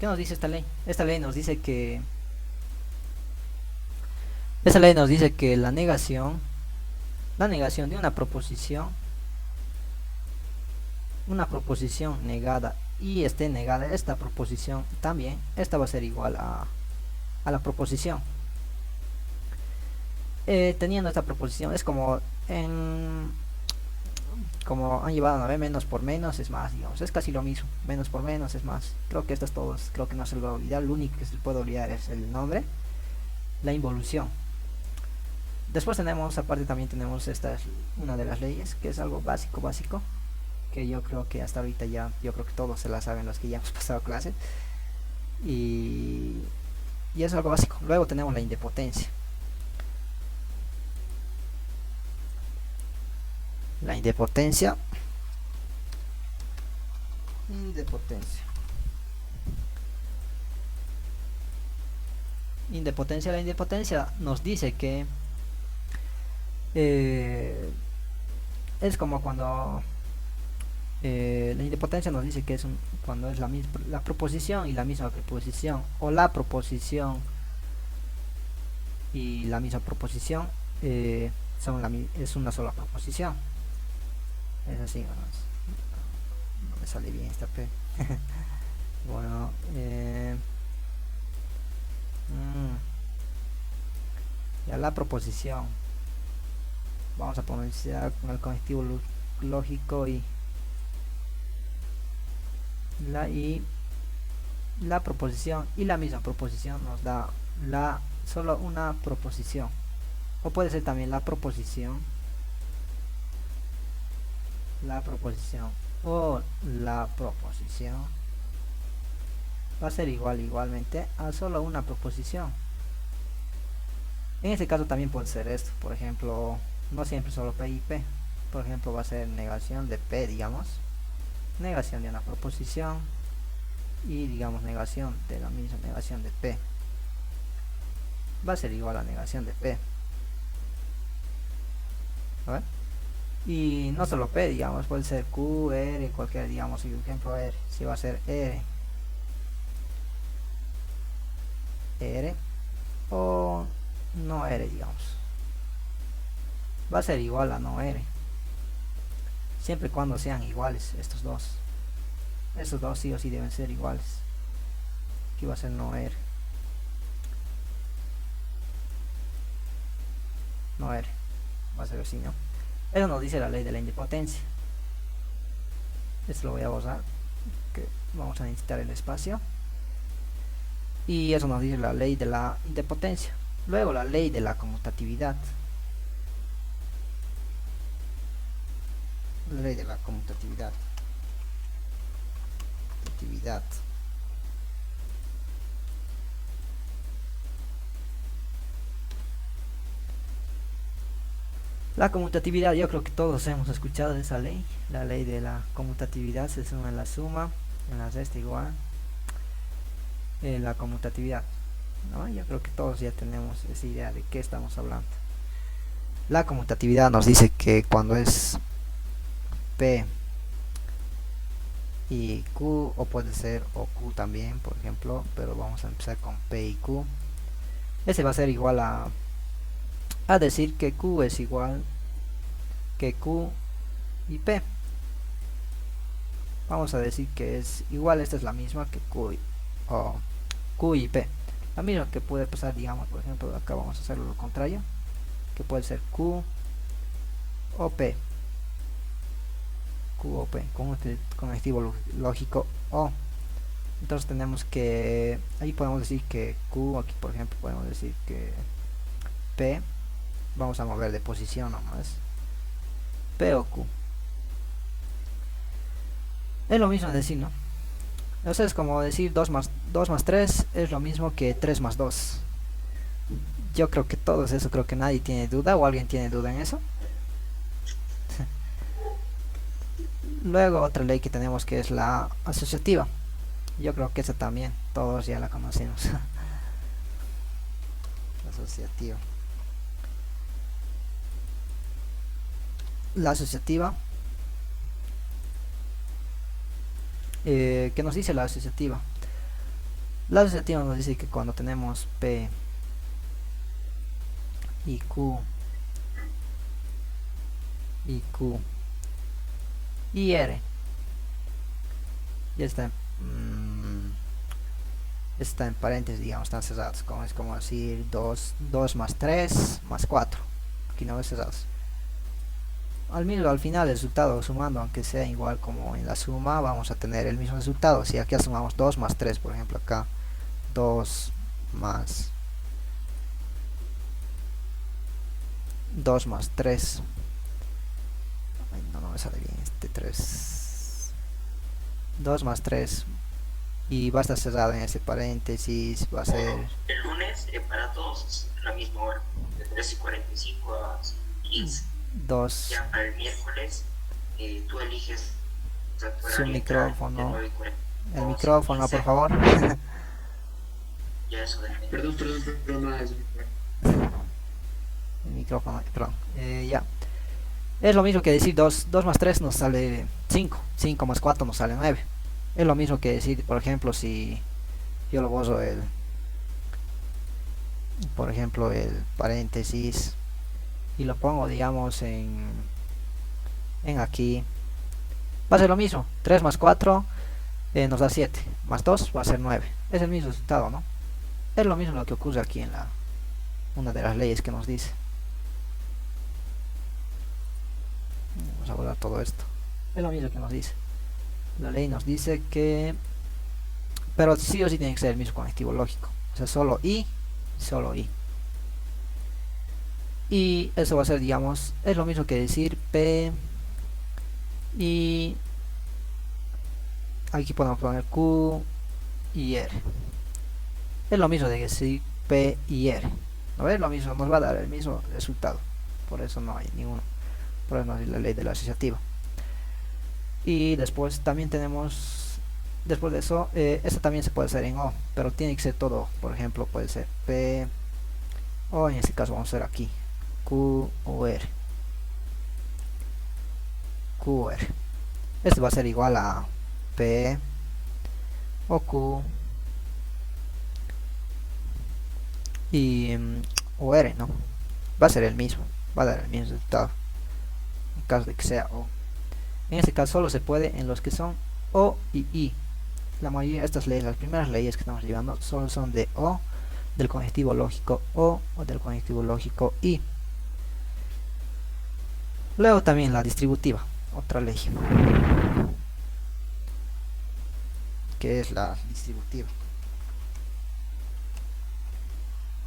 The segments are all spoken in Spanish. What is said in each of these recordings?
¿Qué nos dice esta ley? Esta ley nos dice que la negación de una proposición negada y esté negada esta proposición también, esta va a ser igual a la proposición. Teniendo esta proposición es como han llevado a ver menos por menos es más, digamos, es casi lo mismo, menos por menos es más. Creo que estas todos, creo que no se lo va a olvidar, lo único que se puede olvidar es el nombre, la involución. Después tenemos, aparte también tenemos esta es una de las leyes, que es algo básico, que yo creo que hasta ahorita ya, yo creo que todos se la saben los que ya hemos pasado clase, y, y es algo básico. Luego tenemos la indepotencia. La indepotencia, indepotencia, indepotencia, la indepotencia nos dice que eh, es como cuando la indepotencia nos dice que cuando es la proposición y la misma preposición, o la proposición y la misma proposición es una sola proposición. Es así, no me sale bien esta P. Bueno, ya la proposición. Vamos a pronunciar con el conectivo lógico y la proposición y la misma proposición nos da solo una proposición, o puede ser también la proposición o la proposición va a ser igualmente a solo una proposición. En este caso también puede ser esto, por ejemplo, no siempre solo P y P. Por ejemplo, va a ser negación de P, digamos, negación de una proposición y digamos negación de la misma negación de P va a ser igual a negación de P. ¿Vale? Y no solo P, digamos, puede ser Q, R, cualquier, digamos, por ejemplo R, si va a ser R o no R, digamos, va a ser igual a no R, siempre y cuando sean iguales estos dos sí o sí deben ser iguales. Aquí va a ser no R, va a ser así, ¿no? Eso nos dice la ley de la indepotencia. Esto lo voy a borrar, que vamos a necesitar el espacio. Y eso nos dice la ley de la indepotencia. Luego la ley de la conmutatividad. La ley de la conmutatividad. La conmutatividad, yo creo que todos hemos escuchado de esa ley. La ley de la conmutatividad se suma en la suma, en la resta igual. La conmutatividad, ¿no? Yo creo que todos ya tenemos esa idea de qué estamos hablando. La conmutatividad nos dice que cuando es P y Q, o puede ser o Q también, por ejemplo, pero vamos a empezar con P y Q. Ese va a ser igual a decir que Q es igual que Q y P. Vamos a decir que es igual, esta es la misma que Q y P. La misma que puede pasar, digamos, por ejemplo, acá vamos a hacerlo lo contrario, que puede ser Q o P. Q o P, con un conectivo lógico O. Entonces tenemos que, ahí podemos decir que Q, aquí por ejemplo podemos decir que P, vamos a mover de posición nomás, P o Q. Es lo mismo decir, ¿no? O sea, es como decir 2 más 3 es lo mismo que 3 más 2. Yo creo que todos eso, creo que nadie tiene duda, o alguien tiene duda en eso. Luego otra ley que tenemos, que es la asociativa. Yo creo que esa también todos ya la conocemos. Asociativa. La asociativa, ¿qué nos dice la asociativa? La asociativa nos dice que cuando tenemos P y Q y R, ya está en paréntesis, digamos, están cerrados, como es como decir 2 más 3 más 4, aquí no es cerrados. Al final el resultado sumando, aunque sea igual como en la suma, vamos a tener el mismo resultado. Si aquí sumamos 2 más 3, por ejemplo acá 2 más 3, ay, no me sale bien este 3, 2 más 3, y va a estar cerrado en ese paréntesis, va a ser el lunes para todos a la misma hora, de 3:45 a 15. 2. Ya para el miércoles, tú eliges tu Su horario entral de micrófono, 9:40 el a micrófono, por 11:15. favor. Ya eso depende. Perdón, no es mi cuenta. El micrófono, perdón. Ya. Es lo mismo que decir 2 más 3 nos sale 5, 5 más 4 nos sale 9. Es lo mismo que decir, por ejemplo, si yo lo borro por ejemplo, el paréntesis y lo pongo, digamos, en aquí, va a ser lo mismo. 3 más 4 nos da 7, más 2 va a ser 9. Es el mismo resultado, ¿no? Es lo mismo lo que ocurre aquí en una de las leyes que nos dice. Vamos a borrar todo esto. Es lo mismo que nos dice. La ley nos dice que, pero sí o sí tiene que ser el mismo conectivo lógico. O sea, solo I, solo I. Y eso va a ser, digamos, es lo mismo que decir P y aquí podemos poner Q y R. Es lo mismo de decir P y R. ¿No es lo mismo? Nos va a dar el mismo resultado. Por eso no hay ninguno. Por eso no hay la ley de la asociativa. Y después también tenemos, después de eso, esto también se puede hacer en O, pero tiene que ser todo. Por ejemplo, puede ser P, o en este caso vamos a hacer aquí Q o R. Q R. Esto va a ser igual a P o Q y o R, ¿no? Va a ser el mismo, va a dar el mismo resultado en caso de que sea O. En este caso solo se puede en los que son O y I. La mayoría de estas leyes, las primeras leyes que estamos llevando, solo son de O, del conjuntivo lógico O del conjuntivo lógico I. Luego también la distributiva, otra ley, que es la distributiva.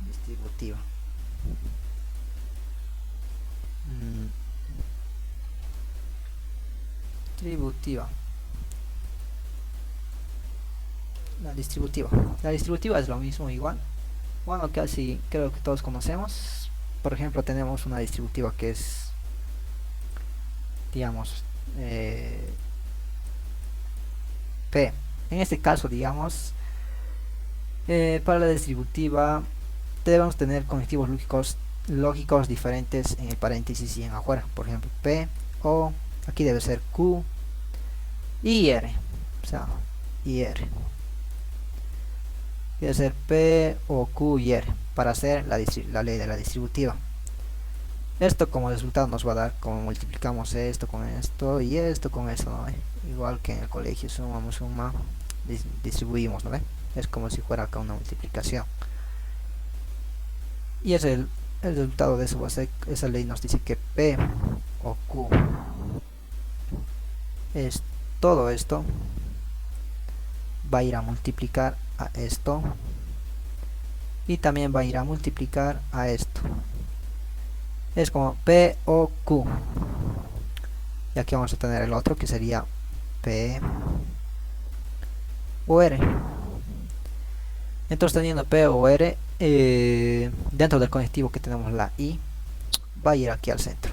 Distributiva. Distributiva. La distributiva. La distributiva es lo mismo, igual. Bueno, casi creo que todos conocemos. Por ejemplo, tenemos una distributiva que es, digamos, P. En este caso, digamos, para la distributiva debemos tener conectivos lógicos diferentes en el paréntesis y en afuera. Por ejemplo, P o aquí debe ser Q y R. O sea, y R. Debe ser P o Q y R para hacer la ley de la distributiva. Esto como resultado nos va a dar como multiplicamos esto con esto y esto con esto, ¿no? Igual que en el colegio sumamos, distribuimos, ¿no? Es como si fuera acá una multiplicación. Y es el resultado de eso va a ser, esa ley nos dice que P o Q es todo esto, va a ir a multiplicar a esto y también va a ir a multiplicar a esto. Es como P o Q. Y aquí vamos a tener el otro que sería P o R. Entonces teniendo P o R, dentro del conectivo que tenemos la I, va a ir aquí al centro.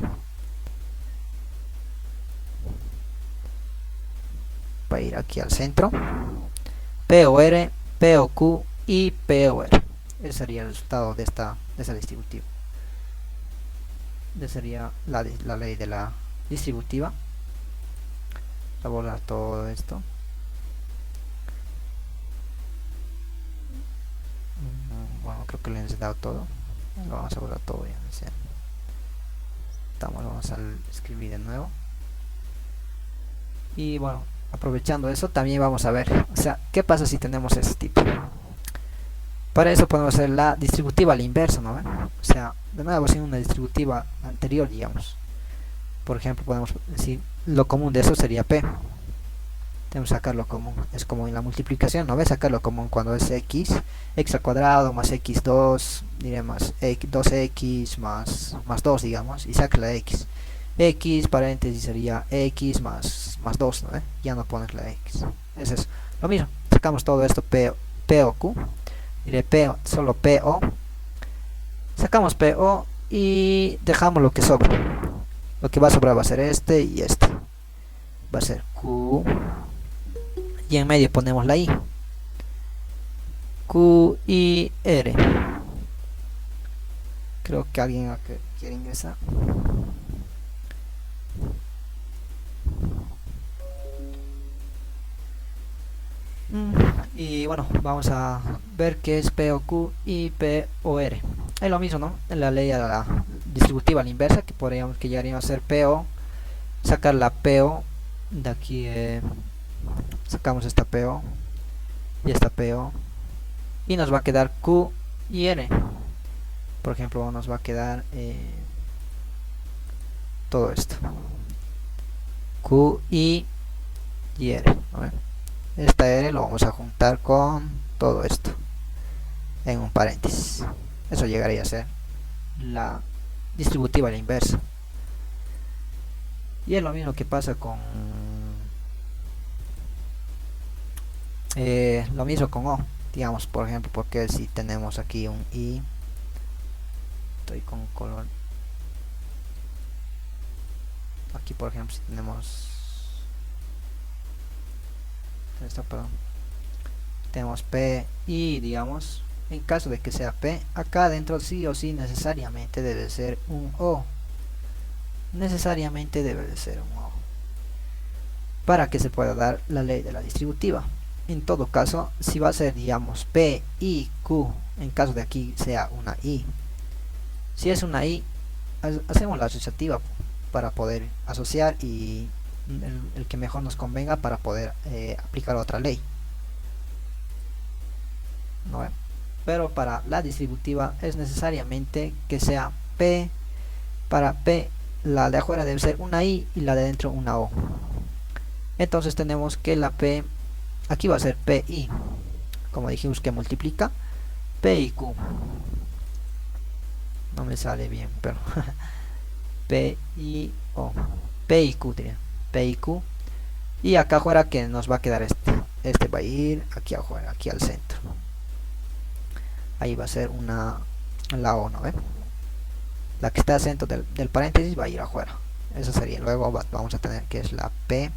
Va a ir aquí al centro. P o R, P o Q y P o R. Ese sería el resultado de esa distributiva. Esa sería la ley de la distributiva. Voy a borrar todo esto. no creo que le he enseñado todo. Lo vamos a borrar todo ya. Vamos a escribir de nuevo. Y bueno, aprovechando eso, también vamos a ver, o sea, qué pasa si tenemos este tipo. Para eso podemos hacer la distributiva a la inversa, ¿no? O sea, de nuevo sin una distributiva anterior, digamos. Por ejemplo, podemos decir, lo común de eso sería P. Tenemos que sacar lo común. Es como en la multiplicación, ¿no ves? Sacar lo común cuando es x al cuadrado más x2, diré más 2x más 2, digamos, y saca la x. X paréntesis sería x más 2, ¿no? Ya no pones la x. Es eso. Lo mismo, sacamos todo esto P o Q. Diré P, solo PO. Sacamos PO y dejamos lo que sobra. Lo que va a sobrar va a ser este y este. Va a ser Q. Y en medio ponemos la I. Q y R. Creo que alguien quiere ingresar. Y bueno, vamos a ver qué es P o Q y P o R. Es lo mismo, ¿no? En la ley a la distributiva a la inversa, que llegaríamos a ser PO, sacar la PO de aquí, sacamos esta PO y esta PO, y nos va a quedar Q y R. Por ejemplo, nos va a quedar todo esto, Q y R, ¿no? Esta R lo vamos a juntar con todo esto en un paréntesis. Eso llegaría a ser la distributiva a la inversa. Y es lo mismo que pasa con lo mismo con O, digamos, por ejemplo, porque si tenemos aquí un I, estoy con color aquí, por ejemplo, si tenemos tenemos P y, digamos, en caso de que sea P, acá dentro sí o sí necesariamente debe ser un O. Necesariamente debe de ser un O para que se pueda dar la ley de la distributiva. En todo caso, si va a ser, digamos, P y Q, en caso de aquí sea una I, si es una I, hacemos la asociativa para poder asociar y el que mejor nos convenga para poder aplicar otra ley, ¿no? Pero para la distributiva es necesariamente que sea P. Para P, la de afuera debe ser una I y la de dentro una O. Entonces tenemos que la P aquí va a ser PI, como dijimos que multiplica P y Q. No me sale bien, pero P y O, P y Q, diría. P y Q, y acá afuera que nos va a quedar este va a ir aquí afuera, aquí al centro. Ahí va a ser la O, ¿no ven? La que está al centro del paréntesis va a ir afuera. Eso sería. Luego vamos a tener que es la P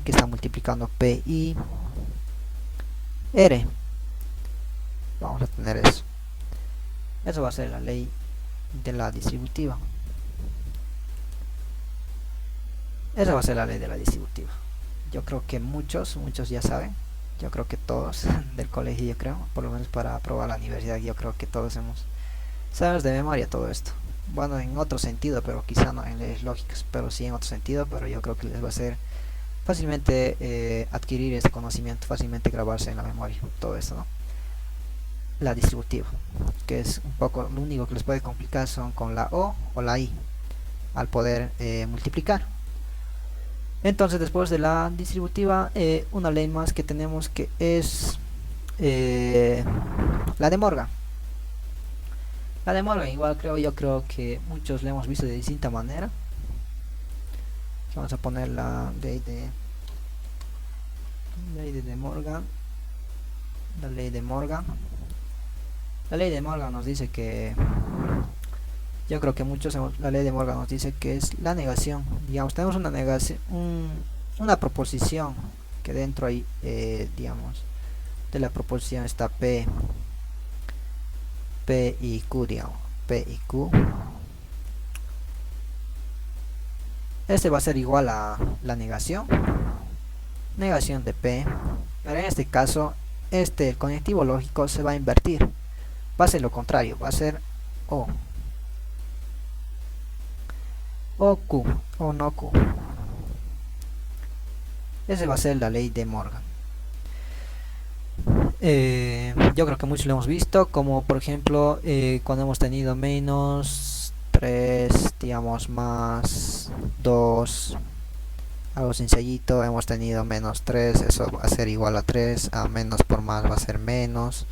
que está multiplicando P y R. Vamos a tener eso. Eso va a ser la ley de la distributiva. Esa va a ser la ley de la distributiva. Yo creo que muchos ya saben. Yo creo que todos del colegio, yo creo, por lo menos para aprobar la universidad, yo creo que todos sabemos de memoria todo esto. Bueno, en otro sentido, pero quizá no en leyes lógicas, pero sí en otro sentido, pero yo creo que les va a ser fácilmente adquirir este conocimiento, fácilmente grabarse en la memoria, todo esto, ¿no? La distributiva, que es un poco lo único que les puede complicar son con la O o la I al poder multiplicar. Entonces, después de la distributiva, una ley más que tenemos que es la de Morgan. La de Morgan, igual yo creo que muchos la hemos visto de distinta manera. Vamos a poner la ley de Morgan. La ley de Morgan. La ley de Morgan nos dice que, yo creo que muchos, la ley de Morgan nos dice que es la negación. Digamos, tenemos una negación, una proposición que dentro hay, digamos, de la proposición está P y Q, digamos, P y Q. Este va a ser igual a la negación de P, pero en este caso el conectivo lógico se va a invertir, va a ser lo contrario, va a ser O Q o no Q. Esa va a ser la ley de Morgan. Yo creo que muchos lo hemos visto, como por ejemplo cuando hemos tenido menos 3, digamos más 2, algo sencillito, hemos tenido menos 3, eso va a ser igual a 3, a menos por más va a ser menos,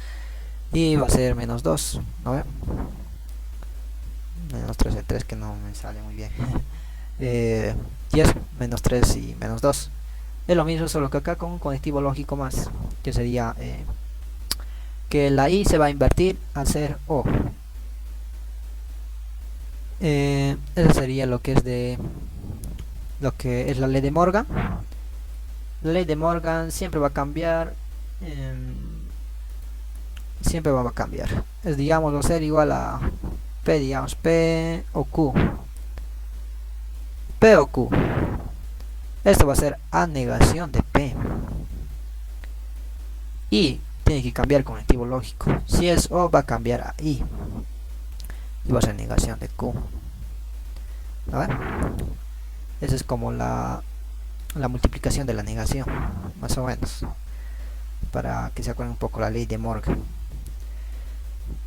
y va a ser menos 2, ¿no ve? Menos 3, el 3 que no me sale muy bien. Y es menos 3 y menos 2. Es lo mismo, solo que acá con un conectivo lógico más, que sería que la I se va a invertir a ser O. Eso sería lo que es la ley de Morgan. La ley de Morgan siempre va a cambiar. Siempre va a cambiar. Es, digamos, va a ser igual a P, digamos, P o Q. P o Q. Esto va a ser a negación de P. Y tiene que cambiar el conectivo lógico. Si es O, va a cambiar a I. Y va a ser negación de Q. ¿No? Esa es como la multiplicación de la negación, más o menos, para que se acuerden un poco la ley de Morgan.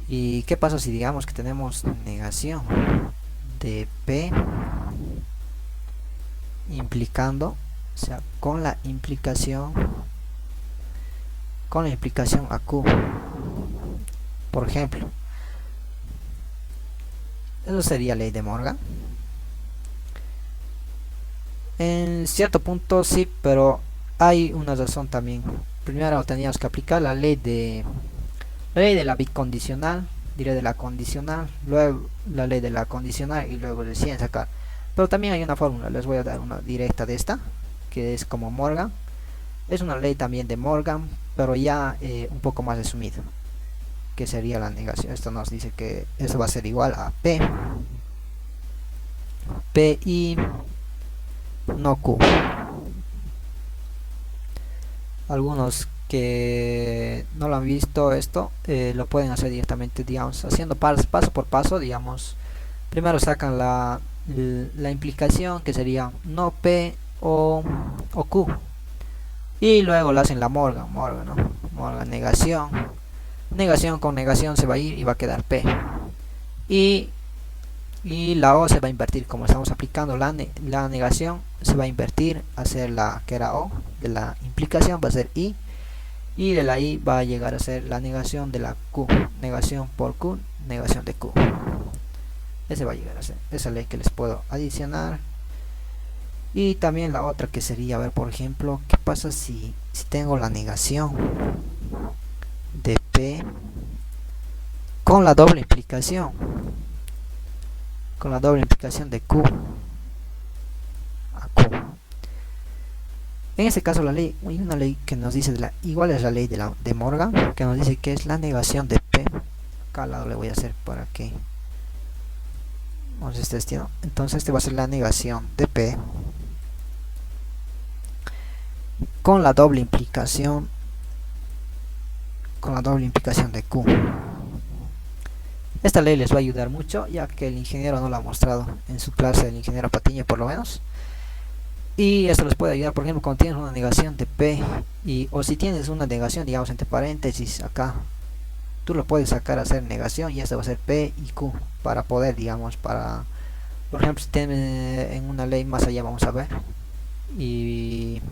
¿Y qué pasa si digamos que tenemos negación de P implicando, o sea, con la implicación a Q? Por ejemplo, eso sería ley de Morgan. En cierto punto sí, pero hay una razón también. Primero teníamos que aplicar la ley de la bicondicional, diré de la condicional, luego la ley de la condicional y luego recién sacar. Pero también hay una fórmula, les voy a dar una directa de esta, que es como Morgan. Es una ley también de Morgan, pero ya un poco más resumido, que sería la negación. Esto nos dice que eso va a ser igual a P y no Q. Algunos que no lo han visto esto lo pueden hacer directamente, digamos, haciendo paso por paso. Digamos, primero sacan la implicación, que sería no P o Q, y luego lo hacen la Morgan, ¿no? Morgan, negación con negación se va a ir y va a quedar P, y la O se va a invertir. Como estamos aplicando la negación, se va a invertir a ser la que era O de la implicación, va a ser I, y de la I va a llegar a ser la negación de la Q, negación por Q, negación de Q. Ese va a llegar a ser esa ley que les puedo adicionar. Y también la otra, que sería, a ver, por ejemplo, ¿qué pasa si tengo la negación de P con la doble implicación? Con la doble implicación de Q a Q. En este caso la ley, hay una ley que nos dice igual es la ley de Morgan, que nos dice que es la negación de P. Acá al lado le voy a hacer para que vamos a este estilo. Entonces este va a ser la negación de P con la doble implicación de Q. Esta ley les va a ayudar mucho, ya que el ingeniero no lo ha mostrado en su clase, el ingeniero Patiño por lo menos. Y esto les puede ayudar, por ejemplo, cuando tienes una negación de P, o si tienes una negación, digamos, entre paréntesis acá, tú lo puedes sacar a hacer negación, y esto va a ser P y Q, para poder, digamos, por ejemplo, si tienes en una ley más allá, vamos a ver, y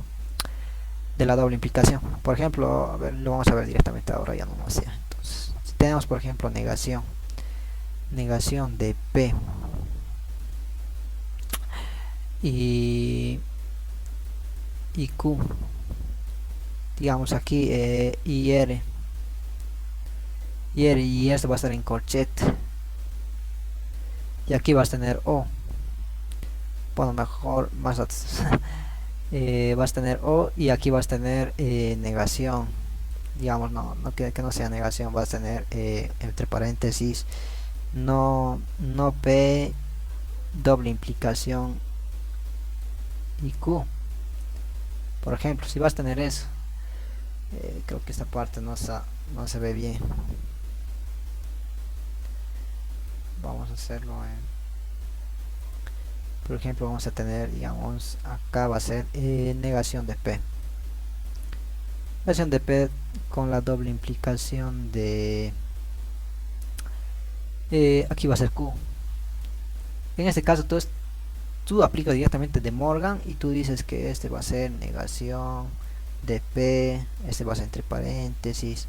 de la doble implicación. Por ejemplo, a ver, lo vamos a ver directamente ahora, ya no más allá. Entonces, si tenemos, por ejemplo, negación de P y Q, digamos aquí y R, y esto va a estar en corchete, y aquí vas a tener O, bueno, mejor más vas a tener O, y aquí vas a tener negación, digamos, que no sea negación, vas a tener entre paréntesis no P doble implicación y Q. Por ejemplo, si vas a tener eso, Creo que esta parte no se ve bien. Vamos a hacerlo en, por ejemplo, vamos a tener, digamos, acá va a ser negación de P. Negación de P con la doble implicación de... aquí va a ser Q. En este caso tú aplicas directamente de Morgan y tú dices que este va a ser negación de P, este va a ser entre paréntesis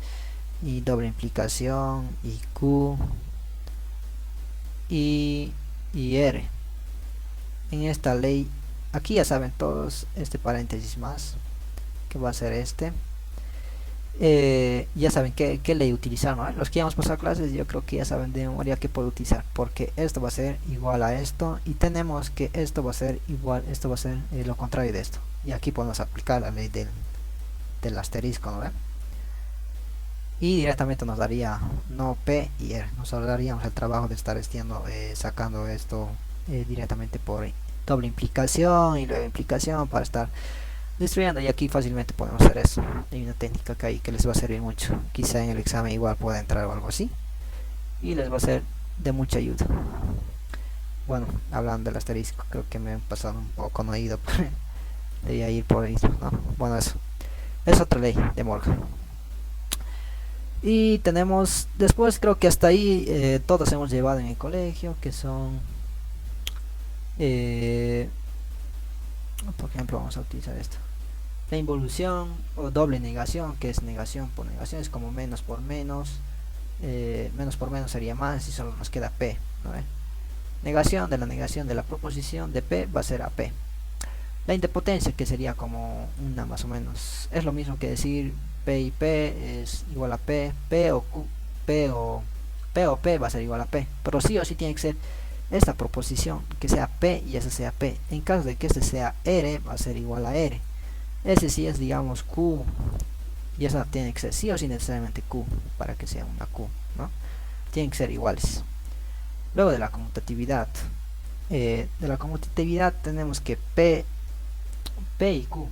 y doble implicación y Q y R. En esta ley, aquí ya saben todos este paréntesis más, que va a ser este. Ya saben qué ley utilizar, ¿no? Los que ya hemos pasado clases, yo creo que ya saben de memoria qué puedo utilizar, porque esto va a ser igual a esto, y tenemos que esto va a ser igual, esto va a ser lo contrario de esto. Y aquí podemos aplicar la ley del asterisco, ¿no ven? Y directamente nos daría no P y R, nos ahorraríamos el trabajo de estar sacando esto directamente por doble implicación y luego implicación para estar destruyendo, y aquí fácilmente podemos hacer eso. Hay una técnica que les va a servir mucho, quizá en el examen igual pueda entrar o algo así, y les va a ser de mucha ayuda. Bueno, hablando del asterisco, creo que me he pasado un poco, no he ido, debía ir por ahí, ¿no? Bueno, eso es otra ley de Morgan. Y tenemos, después creo que hasta ahí todos hemos llevado en el colegio, que son, por ejemplo, vamos a utilizar esto. La involución o doble negación, que es negación por negación, es como menos por menos. Menos por menos sería más y solo nos queda P, ¿no? Negación de la proposición de P va a ser a P. La indepotencia, que sería como una más o menos, es lo mismo que decir P y P es igual a P, P o Q, P va a ser igual a P, pero sí o sí tiene que ser esta proposición, que sea P y esa sea P. En caso de que este sea R, va a ser igual a R. Ese sí es, digamos, Q, y esa tiene que ser sí o sí necesariamente Q para que sea una Q, ¿no? Tienen que ser iguales. Luego de la conmutatividad, tenemos que P y Q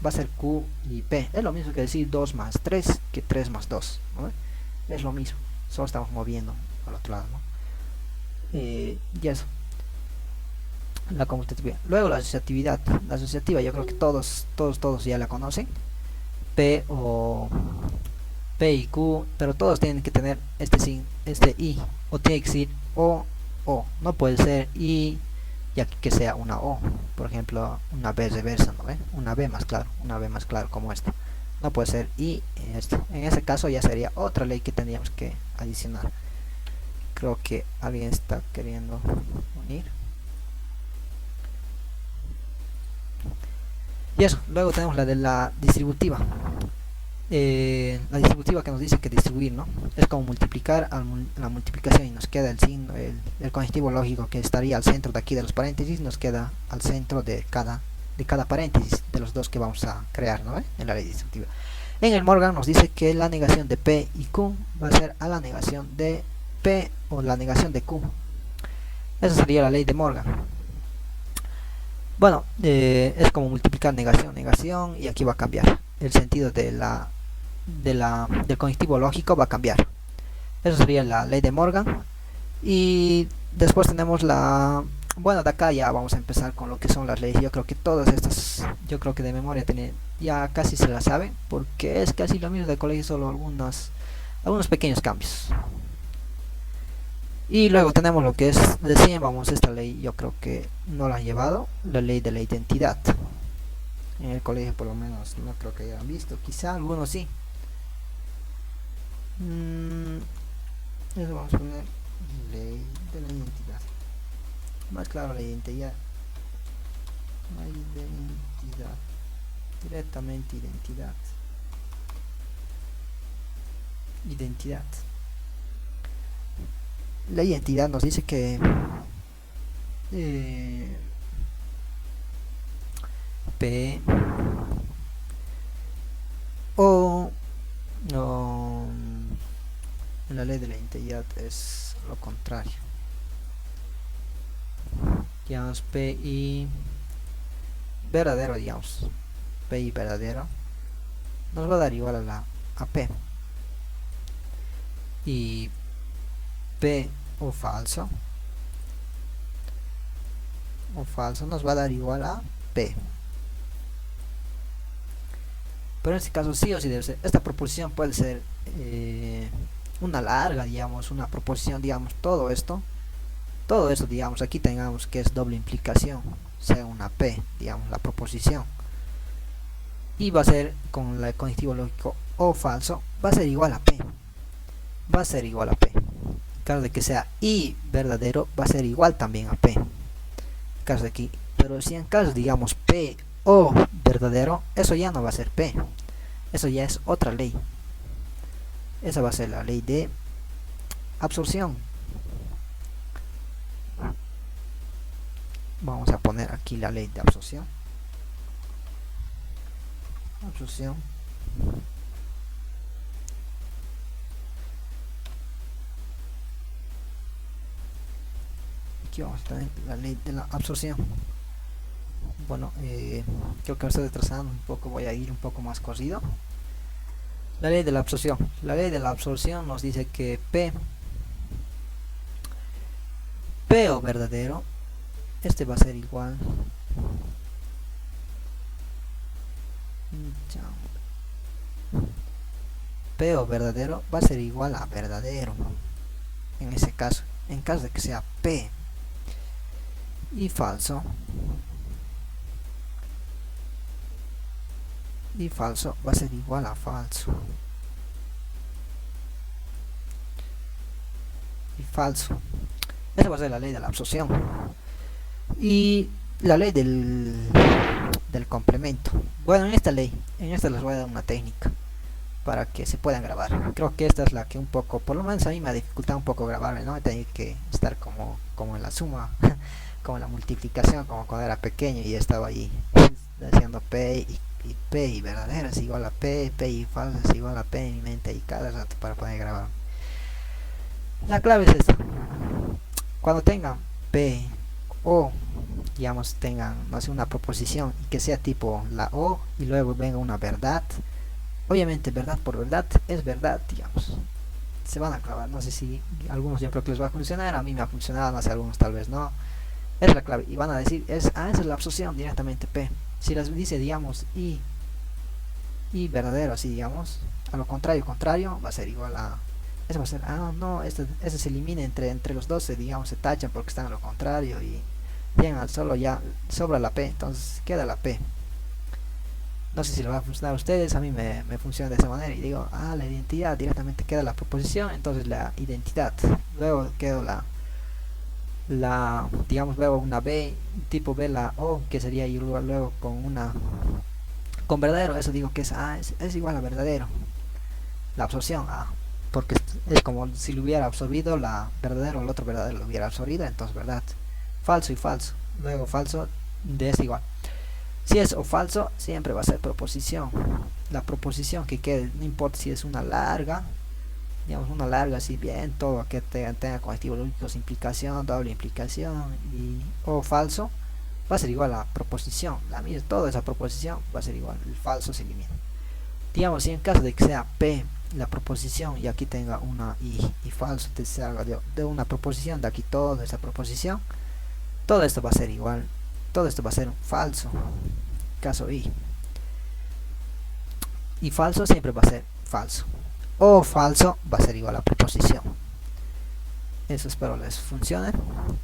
va a ser Q y P. Es lo mismo que decir 2 más 3 que 3 más 2, ¿no? Es lo mismo, solo estamos moviendo al otro lado, ¿no? Y eso, la conmutatividad. Luego la asociatividad. La asociativa yo creo que todos ya la conocen. P y Q, pero todos tienen que tener este I, o tiene que ser O, no puede ser I ya que sea una O, por ejemplo una B reversa, ¿no? Una B más claro como esta, no puede ser I esto. En ese caso ya sería otra ley que tendríamos que adicionar. Creo que alguien está queriendo unir. Y eso, luego tenemos la de la distributiva. La distributiva que nos dice que distribuir, ¿no? Es como multiplicar la multiplicación y nos queda el signo, el conjuntivo lógico que estaría al centro de aquí de los paréntesis, nos queda al centro de cada paréntesis de los dos que vamos a crear, ¿no? En la ley distributiva. En el Morgan nos dice que la negación de P y Q va a ser a la negación de P o la negación de Q. Esa sería la ley de Morgan. Bueno, es como multiplicar negación, y aquí va a cambiar el sentido del conjuntivo lógico, va a cambiar. Eso sería la ley de Morgan. Y después tenemos bueno, de acá ya vamos a empezar con lo que son las leyes. Yo creo que todas estas, yo creo que de memoria ya casi se las saben, porque es casi lo mismo del colegio, solo algunos pequeños cambios. Y luego tenemos lo que es, vamos, esta ley yo creo que no la han llevado, la ley de la identidad. En el colegio por lo menos no creo que hayan visto, quizá algunos sí. Eso vamos a poner ley de la identidad. Más claro, la identidad. Directamente identidad. La identidad nos dice que P no, en la ley de la identidad es lo contrario. Digamos P y verdadero, digamos P y verdadero nos va a dar igual a P. Y P o falso nos va a dar igual a P. Pero en este caso sí o sí debe ser. Esta proposición puede ser una larga, digamos, una proposición, digamos, todo esto, digamos, aquí tengamos que es doble implicación, sea una P, digamos, la proposición. Y va a ser con el conectivo lógico o falso, va a ser igual a P. Va a ser igual a P. En caso de que sea y verdadero, va a ser igual también a P. En caso de aquí, pero si en caso digamos P o verdadero, eso ya no va a ser P. Eso ya es otra ley. Esa va a ser la ley de absorción. Vamos a poner aquí la ley de absorción. Aquí vamos a tener la ley de la absorción. Bueno, creo que me estoy retrasando un poco, voy a ir un poco más corrido. La ley de la absorción. La ley de la absorción nos dice que P o verdadero, este va a ser igual P o verdadero va a ser igual a verdadero en ese caso. En caso de que sea P y falso va a ser igual a falso y falso. Esa va a ser la ley de la absorción. Y la ley del complemento. Bueno, en esta les voy a dar una técnica para que se puedan grabar. Creo que esta es la que un poco, por lo menos a mí me ha dificultado un poco grabarme, ¿no? Tenía que estar como en la suma, como en la multiplicación, como cuando era pequeño y estaba ahí haciendo P y verdadero es igual a P y falso es igual a P en mi mente y cada rato para poder grabar. La clave es esta. Cuando tengan P o digamos tengan, no sé, una proposición y que sea tipo la O y luego venga una verdad, obviamente verdad por verdad es verdad, digamos, se van a clavar. No sé si algunos yo creo que les va a funcionar, a mí me ha funcionado, no sé, algunos tal vez no. Es la clave y van a decir esa es la absorción directamente P. Si las dice digamos y verdadero, así digamos, a lo contrario va a ser igual a, eso va a ser, no, este se elimina entre los dos, digamos, se tachan porque están a lo contrario y bien, solo ya sobra la P, entonces queda la P. No sé si le va a funcionar a ustedes, a mí me funciona de esa manera y digo, la identidad directamente queda la proposición, entonces la identidad, luego quedó digamos, luego una B, tipo B la O, que sería y luego con verdadero, eso digo que es igual a verdadero, la absorción, porque es como si lo hubiera absorbido la verdadero, el otro verdadero lo hubiera absorbido, entonces verdad, falso y falso, luego falso de es igual. Si es o falso, siempre va a ser proposición. La proposición que quede, no importa si es una larga, digamos una larga, si bien todo que tenga conectivos lógicos, implicación, doble implicación o falso, va a ser igual a la proposición. Toda esa proposición va a ser igual, el falso se elimina. Digamos, si en caso de que sea P la proposición y aquí tenga una y falso, se haga de una proposición, de aquí toda esa proposición, todo esto va a ser igual, todo esto va a ser falso, caso y falso siempre va a ser falso, o falso va a ser igual a proposición. Eso espero les funcione,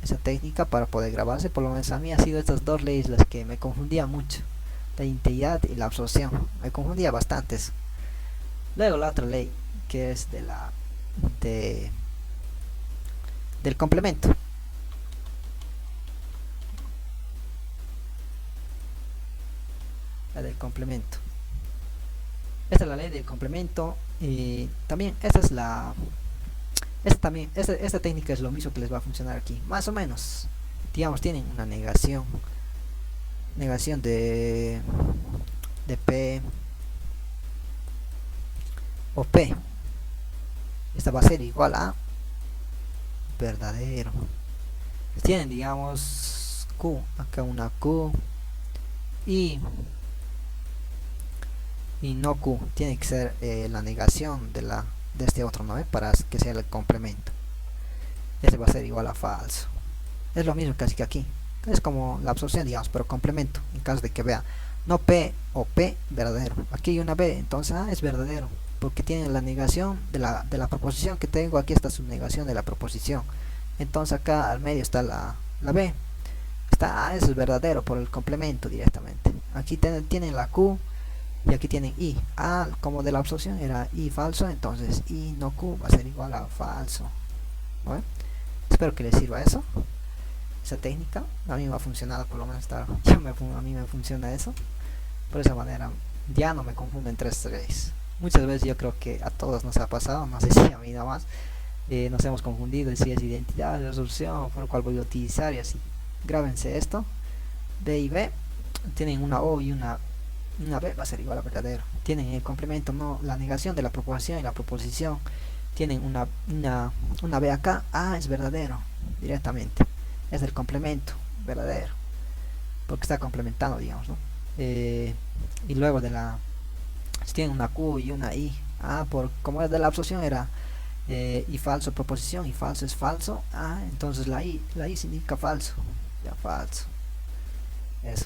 esa técnica para poder grabarse. Por lo menos a mí ha sido estas dos leyes las que me confundían mucho, la identidad y la absorción, me confundía bastantes. Luego la otra ley que es del complemento. La del complemento. Esta es la ley del complemento y también esta técnica es lo mismo que les va a funcionar aquí, más o menos. Digamos, tienen una negación de P o P. Esta va a ser igual a verdadero. Tienen, digamos, Q, acá una Q y y no Q. Tiene que ser la negación de este otro, ¿no? Para que sea el complemento. Este va a ser igual a falso. Es lo mismo casi que aquí. Es como la absorción, digamos, pero complemento. En caso de que vea no P o P verdadero. Aquí hay una B, entonces es verdadero. Porque tiene la negación de la proposición que tengo. Aquí está su negación de la proposición. Entonces acá al medio está la B. Está, eso es verdadero por el complemento directamente. Aquí tienen la Q y aquí tienen I. Como de la absorción era I falso, entonces I no Q va a ser igual a falso. ¿Vale? Espero que les sirva eso. Esa técnica a mí me ha funcionado, por lo menos a mí me funciona eso. Por esa manera ya no me confundo entre estos tres. Muchas veces yo creo que a todos nos ha pasado, no sé si a mí nada más, nos hemos confundido si es identidad, resolución, por lo cual voy a utilizar y así. Grábense esto. B y B tienen una O y una B, va a ser igual a verdadero. Tienen el complemento, no la negación de la proposición y la proposición. Tienen una B acá. Es verdadero directamente. Es el complemento verdadero. Porque está complementando, digamos, ¿no? Y luego si tienen una Q y una I. Como es de la absorción era y falso proposición y falso es falso. Entonces la I significa falso. Ya falso. Eso.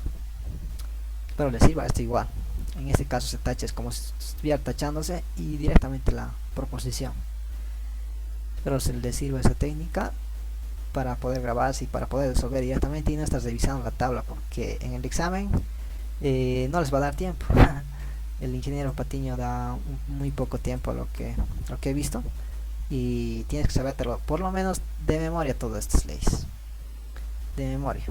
Espero les sirva esto igual. En este caso se tacha, es como si estuviera tachándose y directamente la proposición. Espero se les sirva esa técnica para poder grabarse y para poder resolver directamente y no estar revisando la tabla, porque en el examen no les va a dar tiempo. El ingeniero Patiño da muy poco tiempo a lo que he visto, y tienes que sabértelo por lo menos de memoria todas estas leyes. De memoria.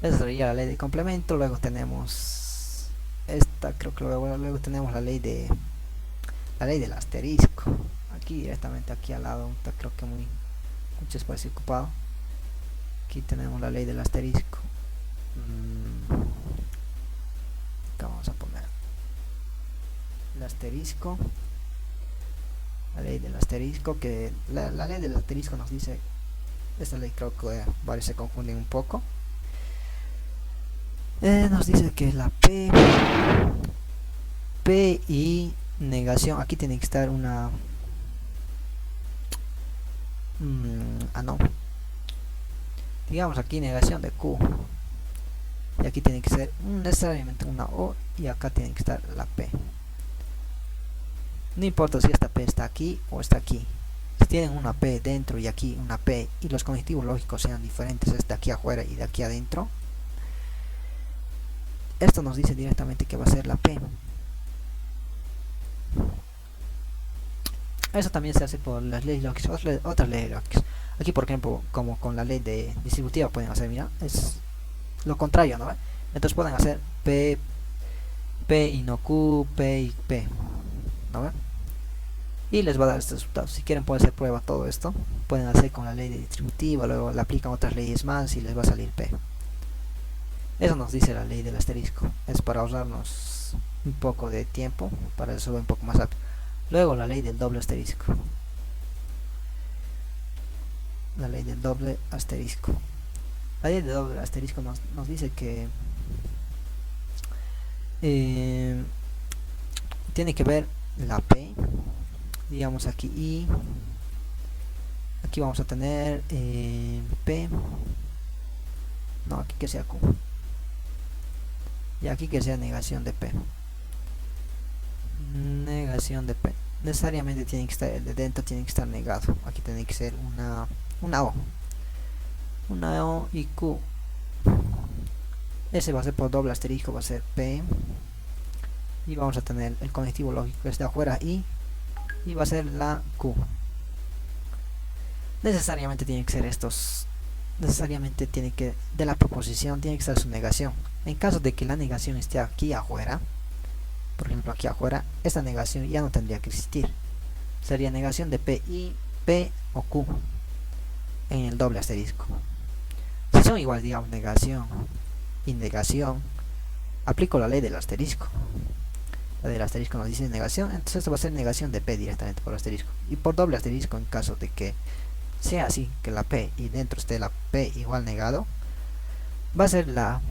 Esa sería la ley de complemento. Luego tenemos esta, creo que luego tenemos la ley del asterisco. Aquí directamente aquí al lado, creo que mucho espacio ocupado. Aquí tenemos la ley del asterisco. Acá vamos a poner el asterisco. La ley del asterisco, que la ley del asterisco nos dice, esta ley creo que varios se confunden un poco. Nos dice que la P y negación, aquí tiene que estar una no, digamos aquí negación de Q, y aquí tiene que ser necesariamente una O, y acá tiene que estar la P. No importa si esta P está aquí o está aquí. Si tienen una P dentro y aquí una P, y los conectivos lógicos sean diferentes, es de aquí afuera y de aquí adentro, esto nos dice directamente que va a ser la P. Eso también se hace por las leyes lógicas, otras leyes lógicas. Aquí, por ejemplo, como con la ley de distributiva pueden hacer, mira, es lo contrario, ¿no? Entonces pueden hacer P y no Q, P y P, ¿no? Y les va a dar estos resultados. Si quieren pueden hacer prueba todo esto. Pueden hacer con la ley de distributiva, luego le aplican otras leyes más y les va a salir P. Eso nos dice la ley del asterisco. Es para ahorrarnos un poco de tiempo, para resolver un poco más rápido. Luego la ley del doble asterisco. La ley del doble asterisco. La ley del doble asterisco nos dice que tiene que ver la P, digamos aquí I, aquí vamos a tener P, no, aquí que sea Q, y aquí que sea negación de P. Negación de P. Necesariamente tiene que estar, el de dentro tiene que estar negado. Aquí tiene que ser una O. Una O y Q. Ese va a ser por doble asterisco, va a ser P. Y vamos a tener el conectivo lógico que está afuera y va a ser la Q. Necesariamente tiene que ser estos. Necesariamente tiene que, de la proposición tiene que estar su negación. En caso de que la negación esté aquí afuera, por ejemplo aquí afuera, esta negación ya no tendría que existir. Sería negación de P y P o Q en el doble asterisco. Si son igual, digamos, negación y negación, aplico la ley del asterisco. La del asterisco nos dice negación, entonces esto va a ser negación de P directamente por asterisco. Y por doble asterisco, en caso de que sea así, que la P y dentro esté la P igual negado, va a ser la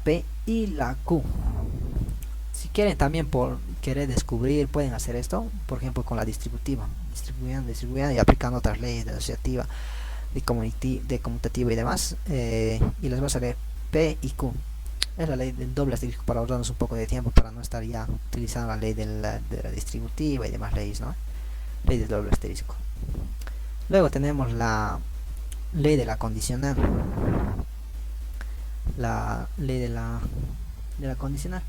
P y la Q. quieren también por querer descubrir, pueden hacer esto, por ejemplo con la distributiva, distribuyendo y aplicando otras leyes de asociativa, de conmutativa y demás, y les va a salir P y Q. Es la ley del doble asterisco para ahorrarnos un poco de tiempo, para no estar ya utilizando la ley de la distributiva y demás leyes, ¿no? Ley del doble asterisco. Luego tenemos la ley de la condicional. La ley de la condicional.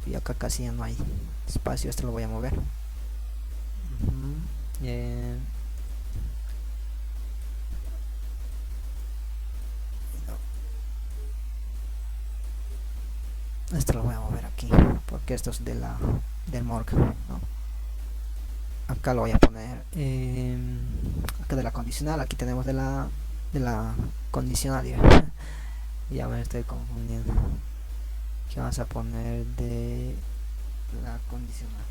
Y acá casi ya no hay espacio, esto lo voy a mover. Esto lo voy a mover aquí porque esto es del Morgan, ¿no? Acá lo voy a poner acá de la condicional. Aquí tenemos de la condicional. Ya me estoy confundiendo. Aquí vamos a poner de la condicional.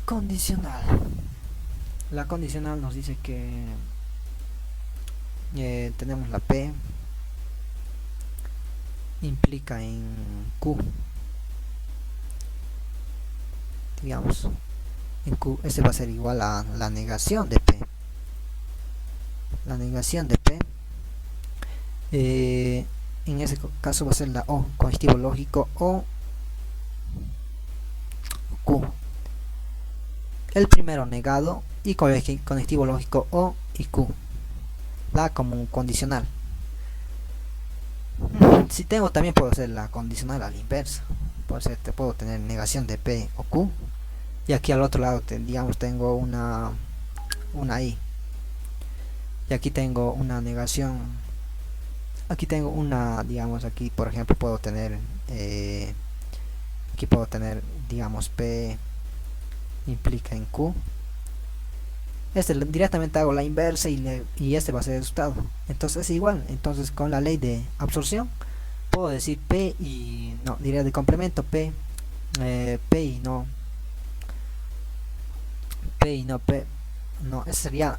Condicional. La condicional nos dice que tenemos la P implica en Q, digamos en Q. Este va a ser igual a la negación de P. La negación de P en ese caso va a ser la O, conectivo lógico o Q. El primero negado y conectivo lógico O y Q. La como un condicional. Si tengo, también puedo hacer la condicional a la inversa. Puedo tener negación de P o Q. Y aquí al otro lado, digamos, tengo una I. Y aquí tengo una negación. Aquí tengo una, digamos, aquí por ejemplo puedo tener, aquí puedo tener, digamos, P implica en Q. Directamente hago la inversa y este va a ser el resultado. Entonces es igual. Entonces con la ley de absorción puedo decir P y no, diría de complemento P, P y no P. No, ese sería,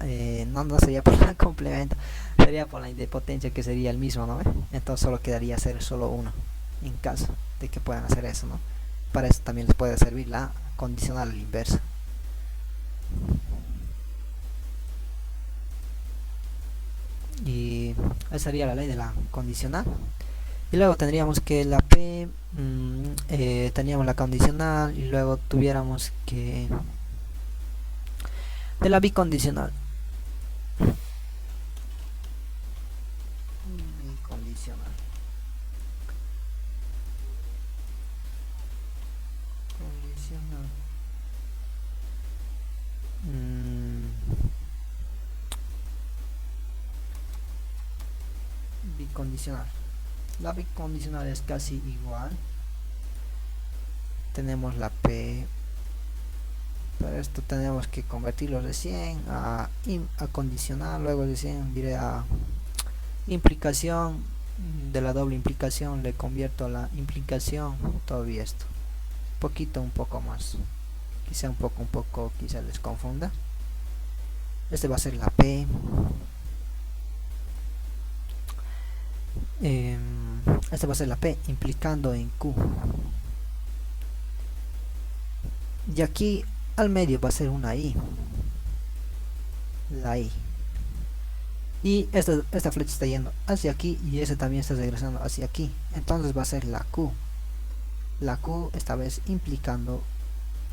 no sería por el complemento, sería por la idempotencia, que sería el mismo, ¿no? Entonces solo quedaría hacer solo uno, en caso de que puedan hacer eso, ¿no? Para eso también les puede servir la condicional a la inversa. Y esa sería la ley de la condicional. Y luego tendríamos que la P, teníamos la condicional y luego tuviéramos que de la bicondicional. Bicondicional. Condicional. Bicondicional. La bicondicional es casi igual. Tenemos la P. Para esto tenemos que convertirlo recién a condicional, luego recién diré a implicación. De la doble implicación le convierto a la implicación. Todavía esto un poco más, quizá un poco quizá les confunda. Este va a ser la P. Este va a ser la P implicando en Q. Y aquí al medio va a ser una I. La I. Y esta flecha está yendo hacia aquí y ese también está regresando hacia aquí. Entonces va a ser la Q. La Q esta vez implicando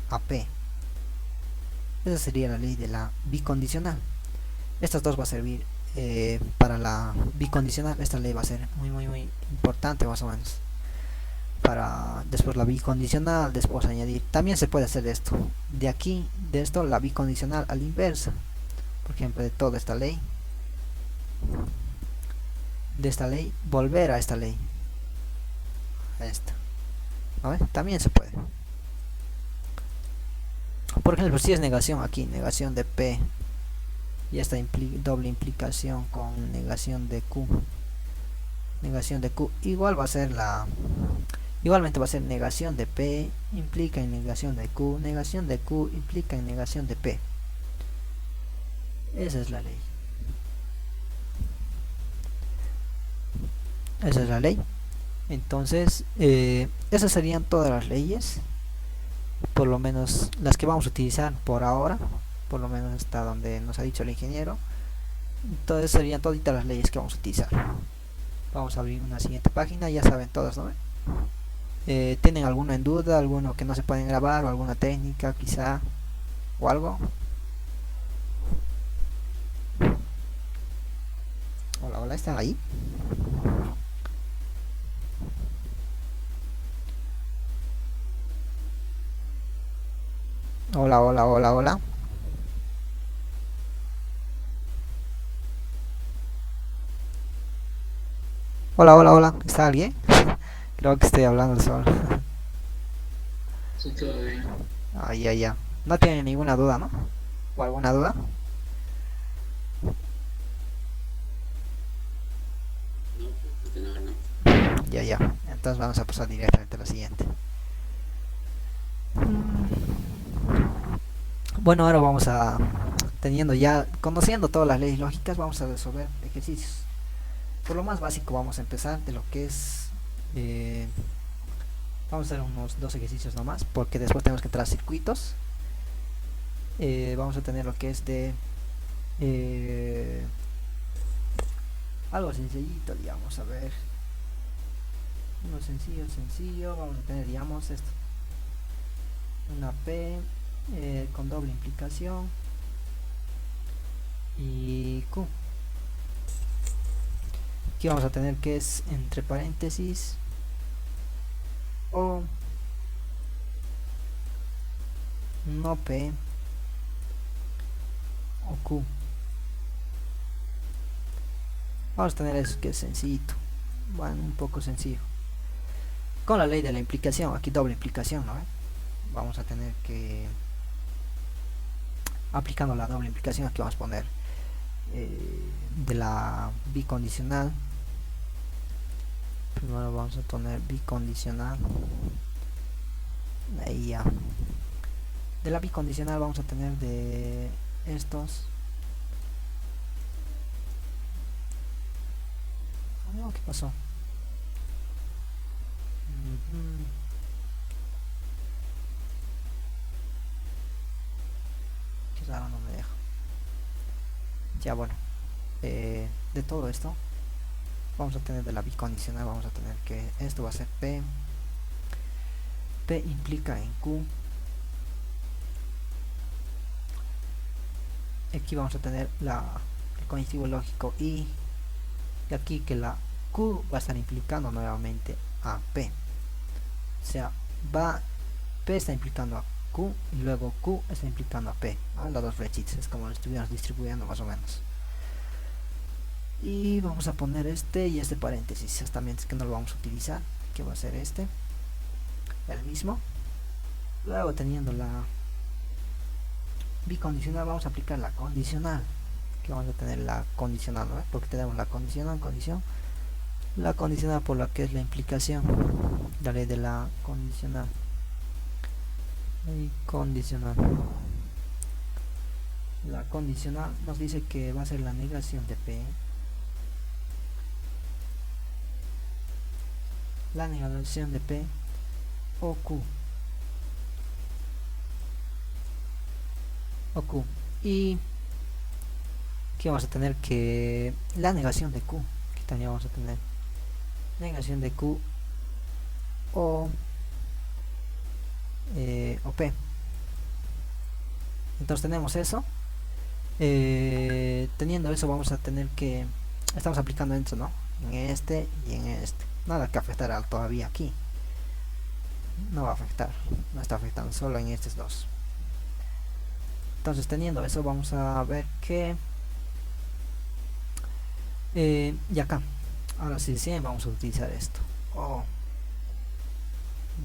a P. Esa sería la ley de la bicondicional. Estas dos va a servir para la bicondicional. Esta ley va a ser muy importante, más o menos. Para después la bicondicional, después añadir. También se puede hacer esto. De aquí, de esto, la bicondicional a la inversa. Por ejemplo, de toda esta ley. De esta ley, volver a esta ley. A esta. ¿No ves? También se puede. Por ejemplo, si es negación aquí, negación de P. Y esta doble implicación con negación de Q. Negación de Q. Igual va a ser la... Igualmente va a ser negación de P implica en negación de Q. Negación de Q implica en negación de P. Esa es la ley. esa es la ley. Entonces esas serían todas las leyes, por lo menos las que vamos a utilizar por ahora, por lo menos hasta donde nos ha dicho el ingeniero. Entonces serían todas las leyes que vamos a utilizar. Vamos a abrir una siguiente página, ya saben todas, ¿no? ¿Tienen alguno en duda, alguno que no se pueden grabar o alguna técnica quizá o algo? Hola, hola, ¿están ahí? Hola, hola, hola, hola. Hola, hola, hola. ¿Está alguien? Creo que estoy hablando solo. Sí, todo bien. Ah, ya, ya. No tienen ninguna duda, ¿no? ¿O alguna duda? No, pues, de nada, no. Ya, ya. Entonces vamos a pasar directamente a lo siguiente. Bueno, ahora vamos a, teniendo ya, conociendo todas las leyes lógicas, vamos a resolver ejercicios. Por lo más básico vamos a empezar de lo que es, vamos a hacer unos dos ejercicios nomás, porque después tenemos que entrar a circuitos. Vamos a tener lo que es de eh, algo sencillito, digamos, a ver, uno sencillo, sencillo, vamos a tener, digamos, esto, una P con doble implicación y Q. Aquí vamos a tener que es entre paréntesis o no P o Q. Vamos a tener eso que es sencillito, bueno, un poco sencillo. Con la ley de la implicación, aquí doble implicación, ¿no? Vamos a tener que, aplicando la doble implicación, aquí vamos a poner de la bicondicional. Primero vamos a poner bicondicional. Ahí ya. De la bicondicional vamos a tener de estos. Oh, ¿qué pasó? Qué raro, no me deja. Ya, bueno. De todo esto vamos a tener de la bicondicional, vamos a tener que esto va a ser P. P implica en Q. Aquí vamos a tener el conjuntivo lógico y aquí que la Q va a estar implicando nuevamente a P. O sea, P está implicando a Q y luego Q está implicando a P. Las dos flechitas, es como lo estuviéramos distribuyendo más o menos. Y vamos a poner este y este paréntesis, también es que no lo vamos a utilizar, que va a ser este, el mismo. Luego teniendo la bicondicional vamos a aplicar la condicional, que vamos a tener la condicional, ¿no? Porque tenemos la condicional, la condicional por la que es la implicación, la ley de la condicional. Y condicional, la condicional nos dice que va a ser la negación de P, la negación de P o Q, y que vamos a tener que la negación de Q, que también vamos a tener negación de Q o P. Entonces tenemos eso. Teniendo eso vamos a tener que, estamos aplicando esto, ¿no? En este y en este, nada que afectará todavía aquí, no va a afectar, no está afectando, solo en estos dos. Entonces teniendo eso vamos a ver que y acá, ahora sí, vamos a utilizar esto,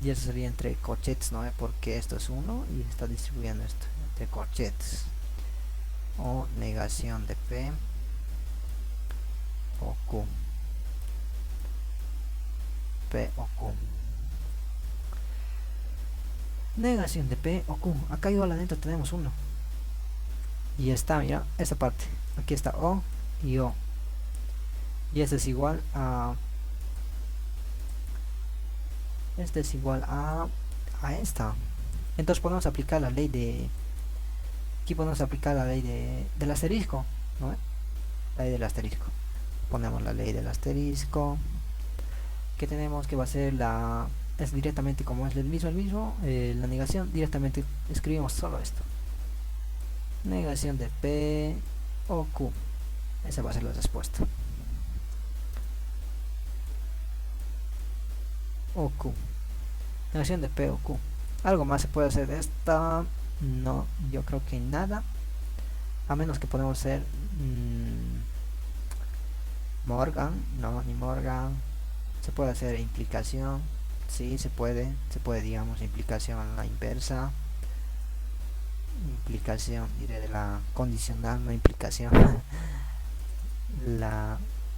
y eso sería entre corchetes, ¿no? Porque esto es 1 y está distribuyendo esto entre corchetes, o negación de P o Q, P o Q, negación de P o Q. Acá igual adentro tenemos 1 y está, mira, esta parte, aquí está O y O, y este es igual a Este es igual a esta. Entonces podemos aplicar la ley de... Aquí podemos aplicar la ley del asterisco, ¿no? La ley del asterisco. Ponemos la ley del asterisco. Que tenemos que va a ser la... Es directamente como es el mismo, la negación, directamente escribimos solo esto. Negación de P o Q. Esa va a ser la respuesta. O Q. Negación de P o Q. ¿Algo más se puede hacer de esta? No, yo creo que nada. A menos que podemos hacer Morgan. No, ni Morgan. Se puede hacer implicación. Sí, se puede, digamos, implicación a la inversa. Implicación, diré de la condicional, no implicación. La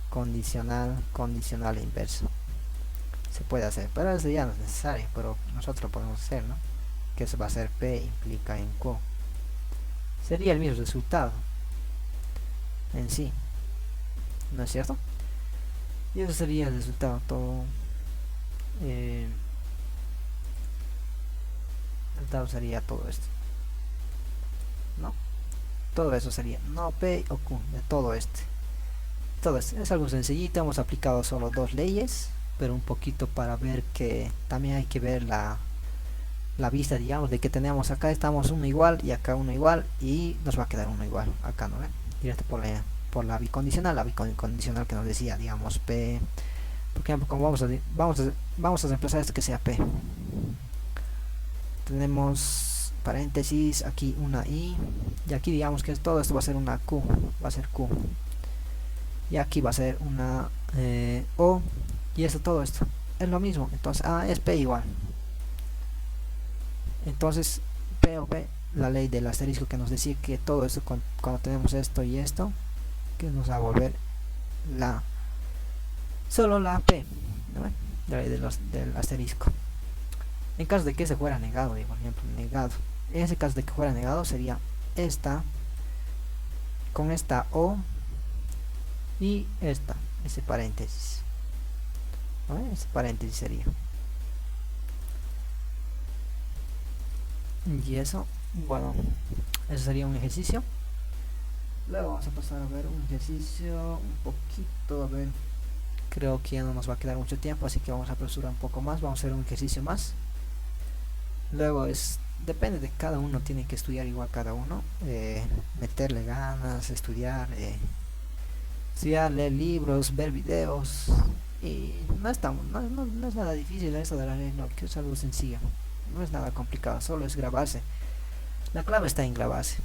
condicional inverso. Se puede hacer, pero eso ya no es necesario, pero nosotros lo podemos hacer, ¿no? Que eso va a ser P implica en Q. Sería el mismo resultado en sí, ¿no es cierto? Y eso sería el resultado todo. El resultado sería todo esto, ¿no? Todo eso sería, no P o Q, de todo este. Todo esto es algo sencillito, hemos aplicado solo dos leyes, pero un poquito para ver que también hay que ver la vista, digamos, de que tenemos acá estamos uno igual y acá uno igual y nos va a quedar uno igual acá, ¿no? Directo por la bicondicional que nos decía, digamos, P, por ejemplo, como vamos a reemplazar esto que sea P. Tenemos paréntesis, aquí una I, y aquí digamos que todo esto va a ser una Q, va a ser Q. Y aquí va a ser una O, y esto, todo esto es lo mismo, entonces es P igual. Entonces P o P, la ley del asterisco que nos decía que todo esto cuando tenemos esto y esto, que nos va a volver solo la P, ¿no? La ley del asterisco. En caso de que se fuera negado, por ejemplo, negado, en ese caso de que fuera negado sería esta con esta O y ese paréntesis, ¿no? Ese paréntesis sería. Y eso, bueno, eso sería un ejercicio. Luego vamos a pasar a ver un ejercicio un poquito, a ver, creo que ya no nos va a quedar mucho tiempo, así que vamos a apresurar un poco más, vamos a hacer un ejercicio más. Luego depende de cada uno, tiene que estudiar igual cada uno, meterle ganas, estudiar, leer libros, ver videos, y no es nada difícil eso de la ley, no, que es algo sencillo, no es nada complicado, solo es grabarse. La clave está en grabarse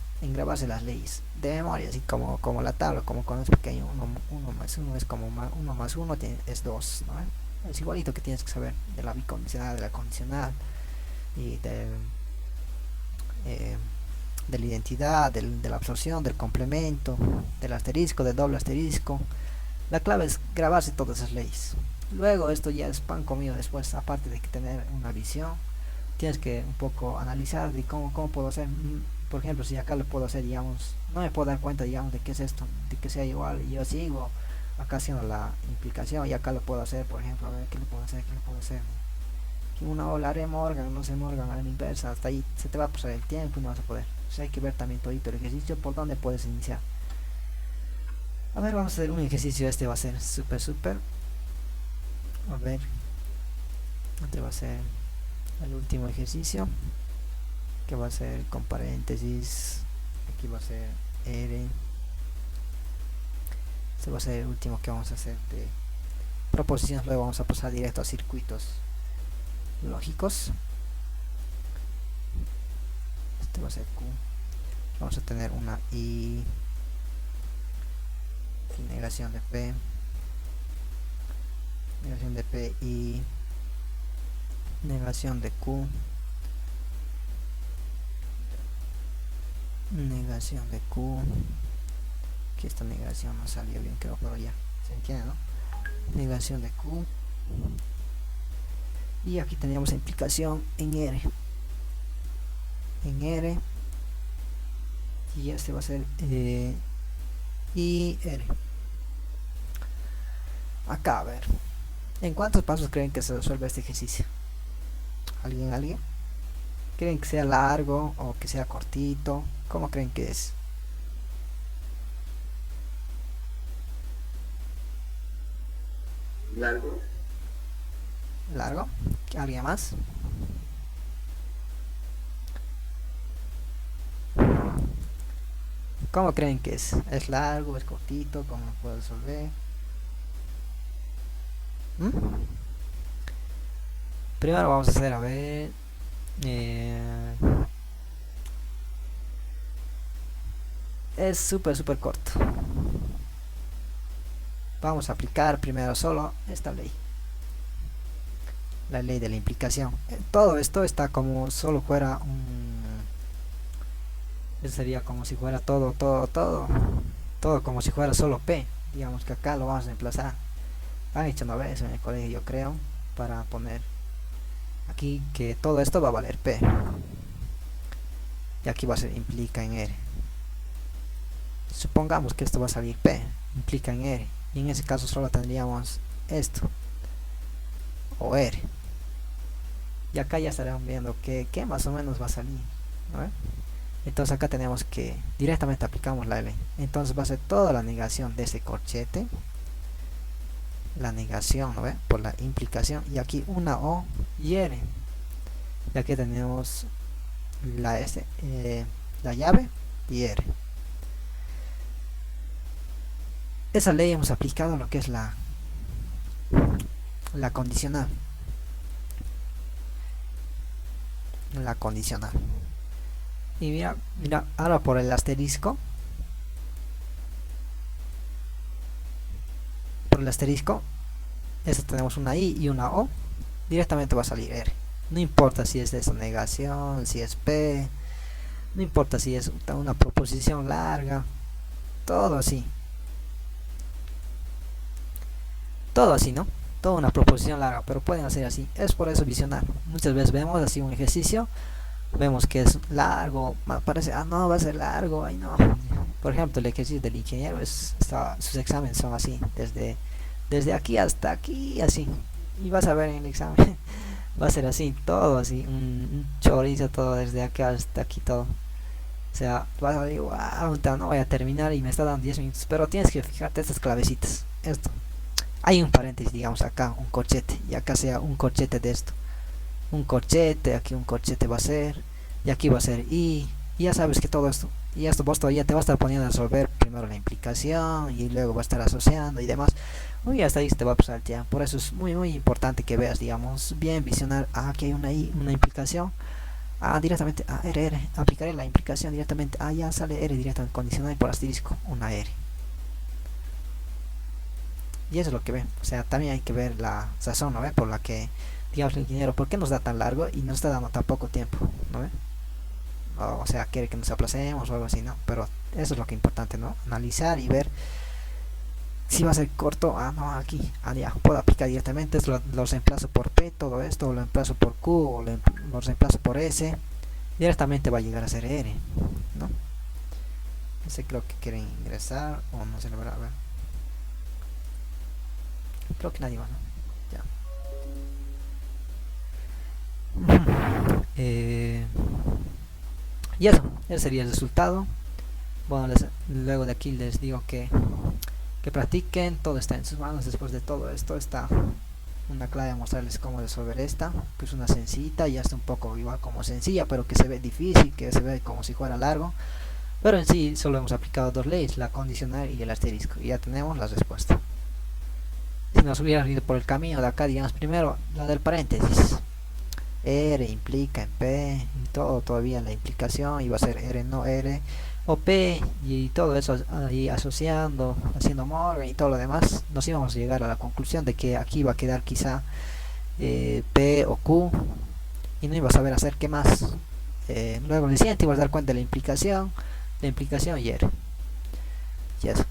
las leyes de memoria, así como la tabla, como cuando es pequeño, 1 más 1 es como 1 más 1 es 2, ¿no? Es igualito que tienes que saber de la bicondicional, de la condicional y de la identidad, de la absorción, del complemento, del asterisco, del doble asterisco. La clave es grabarse todas esas leyes. Luego esto ya es pan comido después, aparte de que tener una visión, tienes que un poco analizar de cómo puedo hacer. Por ejemplo, si acá lo puedo hacer, digamos, no me puedo dar cuenta, digamos, de qué es esto, de que sea igual, y yo sigo acá haciendo la implicación, y acá lo puedo hacer, por ejemplo, a ver qué le puedo hacer, que una ola haré Morgan, no sé, Morgan a la inversa, hasta ahí se te va a pasar el tiempo y no vas a poder. O sea, hay que ver también todito el ejercicio, por dónde puedes iniciar. A ver, vamos a hacer un ejercicio, este va a ser súper. A ver, este va a ser el último ejercicio, que va a ser con paréntesis, aquí va a ser R. Este va a ser el último que vamos a hacer de proposiciones, luego vamos a pasar directo a circuitos lógicos. Este va a ser Q. Vamos a tener una I, negación de P, y negación de Q, negación de Q, que esta negación no salió bien, creo, pero ya se entiende, ¿no? Negación de Q, y aquí tendríamos implicación en R, y este va a ser y R. Acá, a ver, ¿en cuántos pasos creen que se resuelve este ejercicio? ¿Alguien? ¿Creen que sea largo o que sea cortito? ¿Cómo creen que es? Largo. ¿Largo? ¿Alguien más? ¿Cómo creen que es? ¿Es largo? ¿Es cortito? ¿Cómo lo puedo resolver? ¿Mm? Primero vamos a hacer, a ver... eh, es súper corto. Vamos a aplicar primero solo esta ley. La ley de la implicación. Todo esto está como solo fuera un... Eso sería como si fuera todo como si fuera solo P. Digamos que acá lo vamos a reemplazar. Han hecho una vez en el colegio, yo creo, para poner aquí que todo esto va a valer P. Y aquí va a ser implica en R. Supongamos que esto va a salir P, implica en R. Y en ese caso solo tendríamos esto, o R. Y acá ya estarán viendo que más o menos va a salir, ¿no? Entonces acá tenemos que directamente aplicamos la L. Entonces va a ser toda la negación de ese corchete, la negación, ¿no? Por la implicación, y aquí una O y R. Y aquí tenemos la S, la llave y R. Esa ley hemos aplicado lo que es la condicional. La condicional. Y mira, ahora por el asterisco. Por el asterisco, esto tenemos una I y una O. Directamente va a salir R. No importa si es de esa negación, si es P. No importa si es una proposición larga. Todo así. Todo así, ¿no? Toda una proposición larga, pero pueden hacer así. Es por eso visionar. Muchas veces vemos así un ejercicio, vemos que es largo, parece, no, va a ser largo, ay no. Por ejemplo, el ejercicio del ingeniero sus exámenes son así, desde aquí hasta aquí, así. Y vas a ver en el examen, va a ser así, todo así, un chorizo, todo desde acá hasta aquí, todo. O sea, vas a decir, wow, no voy a terminar y me está dando 10 minutos, pero tienes que fijarte estas clavecitas, esto. Hay un paréntesis, digamos acá, un corchete, y acá sea un corchete de esto. Un corchete, aquí un corchete va a ser, y aquí va a ser y ya sabes que todo esto, y esto vos todavía te va a estar poniendo a resolver primero la implicación, y luego va a estar asociando y demás. Uy, hasta ahí se te va a pasar el tiempo. Por eso es muy importante que veas, digamos, bien visionar, aquí hay una implicación, directamente a R, aplicaré la implicación directamente, ya sale R directamente condicional y por asterisco una R. Y eso es lo que ven. O sea, también hay que ver la razón, ¿no ve? Por la que, digamos, el ingeniero, ¿por qué nos da tan largo y nos está dando tan poco tiempo? ¿No ve? O sea, quiere que nos aplacemos o algo así, ¿no? Pero eso es lo que es importante, ¿no? Analizar y ver si va a ser corto. No, aquí. Ya, puedo aplicar directamente. Esto lo reemplazo por P, todo esto, o lo reemplazo por Q, o lo reemplazo por S. Directamente va a llegar a ser R, ¿no? No sé, creo que quieren ingresar o no se lo verá, a ver. Creo que nadie va, ¿no? Ya. Y eso, ese sería el resultado. Bueno, luego de aquí les digo que practiquen, todo está en sus manos. Después de todo esto está una clave a mostrarles cómo resolver esta, que es una sencillita, ya está un poco igual como sencilla, pero que se ve difícil, que se ve como si fuera largo, pero en sí solo hemos aplicado dos leyes, la condicional y el asterisco, y ya tenemos la respuesta. Si nos hubiera ido por el camino de acá, digamos primero la del paréntesis, R implica en P, y todo todavía la implicación iba a ser R no R, o P, y todo eso ahí asociando, haciendo Morgan y todo lo demás, nos íbamos a llegar a la conclusión de que aquí va a quedar quizá P o Q, y no iba a saber hacer qué más. Luego el siguiente ibas a dar cuenta de la implicación y R. Y eso.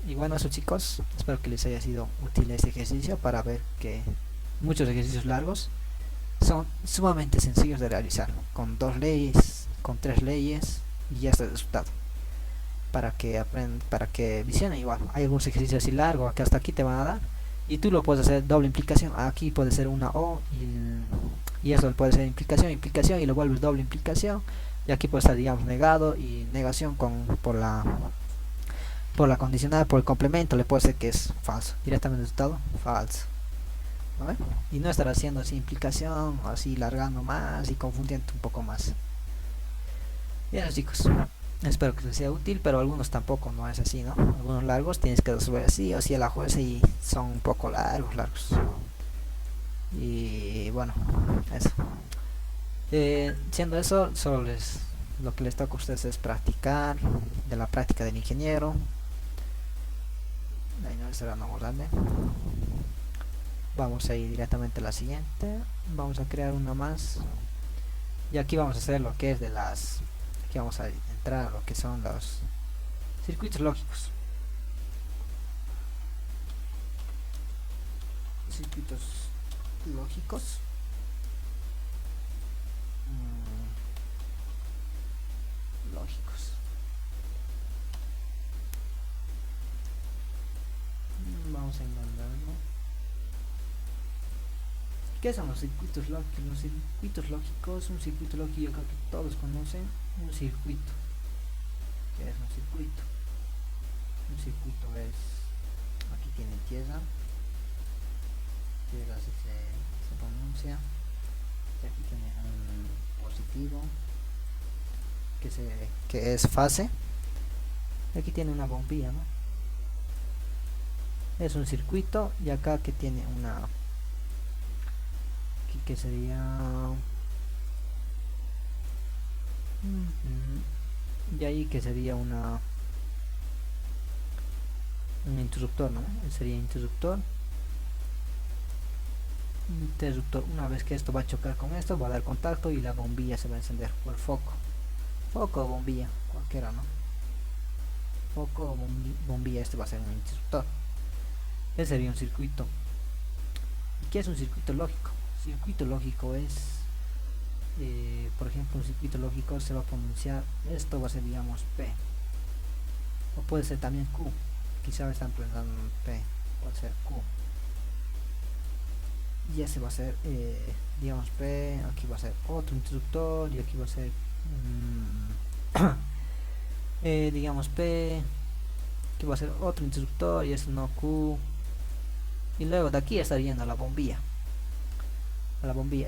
Y bueno, eso chicos, espero que les haya sido útil este ejercicio para ver que muchos ejercicios largos son sumamente sencillos de realizar, con dos leyes, con tres leyes, y ya está el resultado. Para que aprendan, para que visionen igual. Hay algunos ejercicios así largos que hasta aquí te van a dar, y tú lo puedes hacer doble implicación. Aquí puede ser una O y eso puede ser implicación, implicación y lo vuelves doble implicación, y aquí puede estar digamos negado y negación por la condicional, por el complemento le puede ser que es falso, directamente resultado falso, ¿vale? Y no estar haciendo así implicación, así largando más y confundiendo un poco más. Bien chicos, espero que les sea útil, pero algunos tampoco no es así, ¿no? Algunos largos tienes que resolver así o así a la jueza y son un poco largos. Y bueno, eso. Siendo eso, lo que les toca a ustedes es practicar, de la práctica del ingeniero. Ahí no será no grande. Vamos a ir directamente a la siguiente. Vamos a crear una más. Y aquí vamos a hacer lo que es de las... Aquí vamos a entrar a lo que son los circuitos lógicos. Circuitos lógicos. Lógicos. Vamos a encontrarlo. ¿Qué son los circuitos lógicos? Los circuitos lógicos, un circuito lógico yo creo que todos conocen. Un circuito. ¿Qué es un circuito? Un circuito es... Aquí tiene tierra. Tierra se pronuncia. Y aquí tiene un positivo. Que es fase. Y aquí tiene una bombilla, ¿no? Es un circuito. Y acá que tiene una... Aquí que sería... Y ahí que sería un interruptor, ¿no? Sería interruptor. Una vez que esto va a chocar con esto, va a dar contacto y la bombilla se va a encender, o el foco o bombilla, cualquiera, ¿no? Foco o bombilla, este va a ser un interruptor. Ese sería un circuito. ¿Y qué es un circuito lógico? Circuito lógico es, por ejemplo, un circuito lógico se va a pronunciar, esto va a ser digamos P, o puede ser también Q, quizá están pronunciando P, puede ser Q, y ese va a ser digamos P, aquí va a ser otro interruptor y aquí va a ser digamos P, aquí va a ser otro interruptor y es no Q, y luego de aquí está yendo a la bombilla.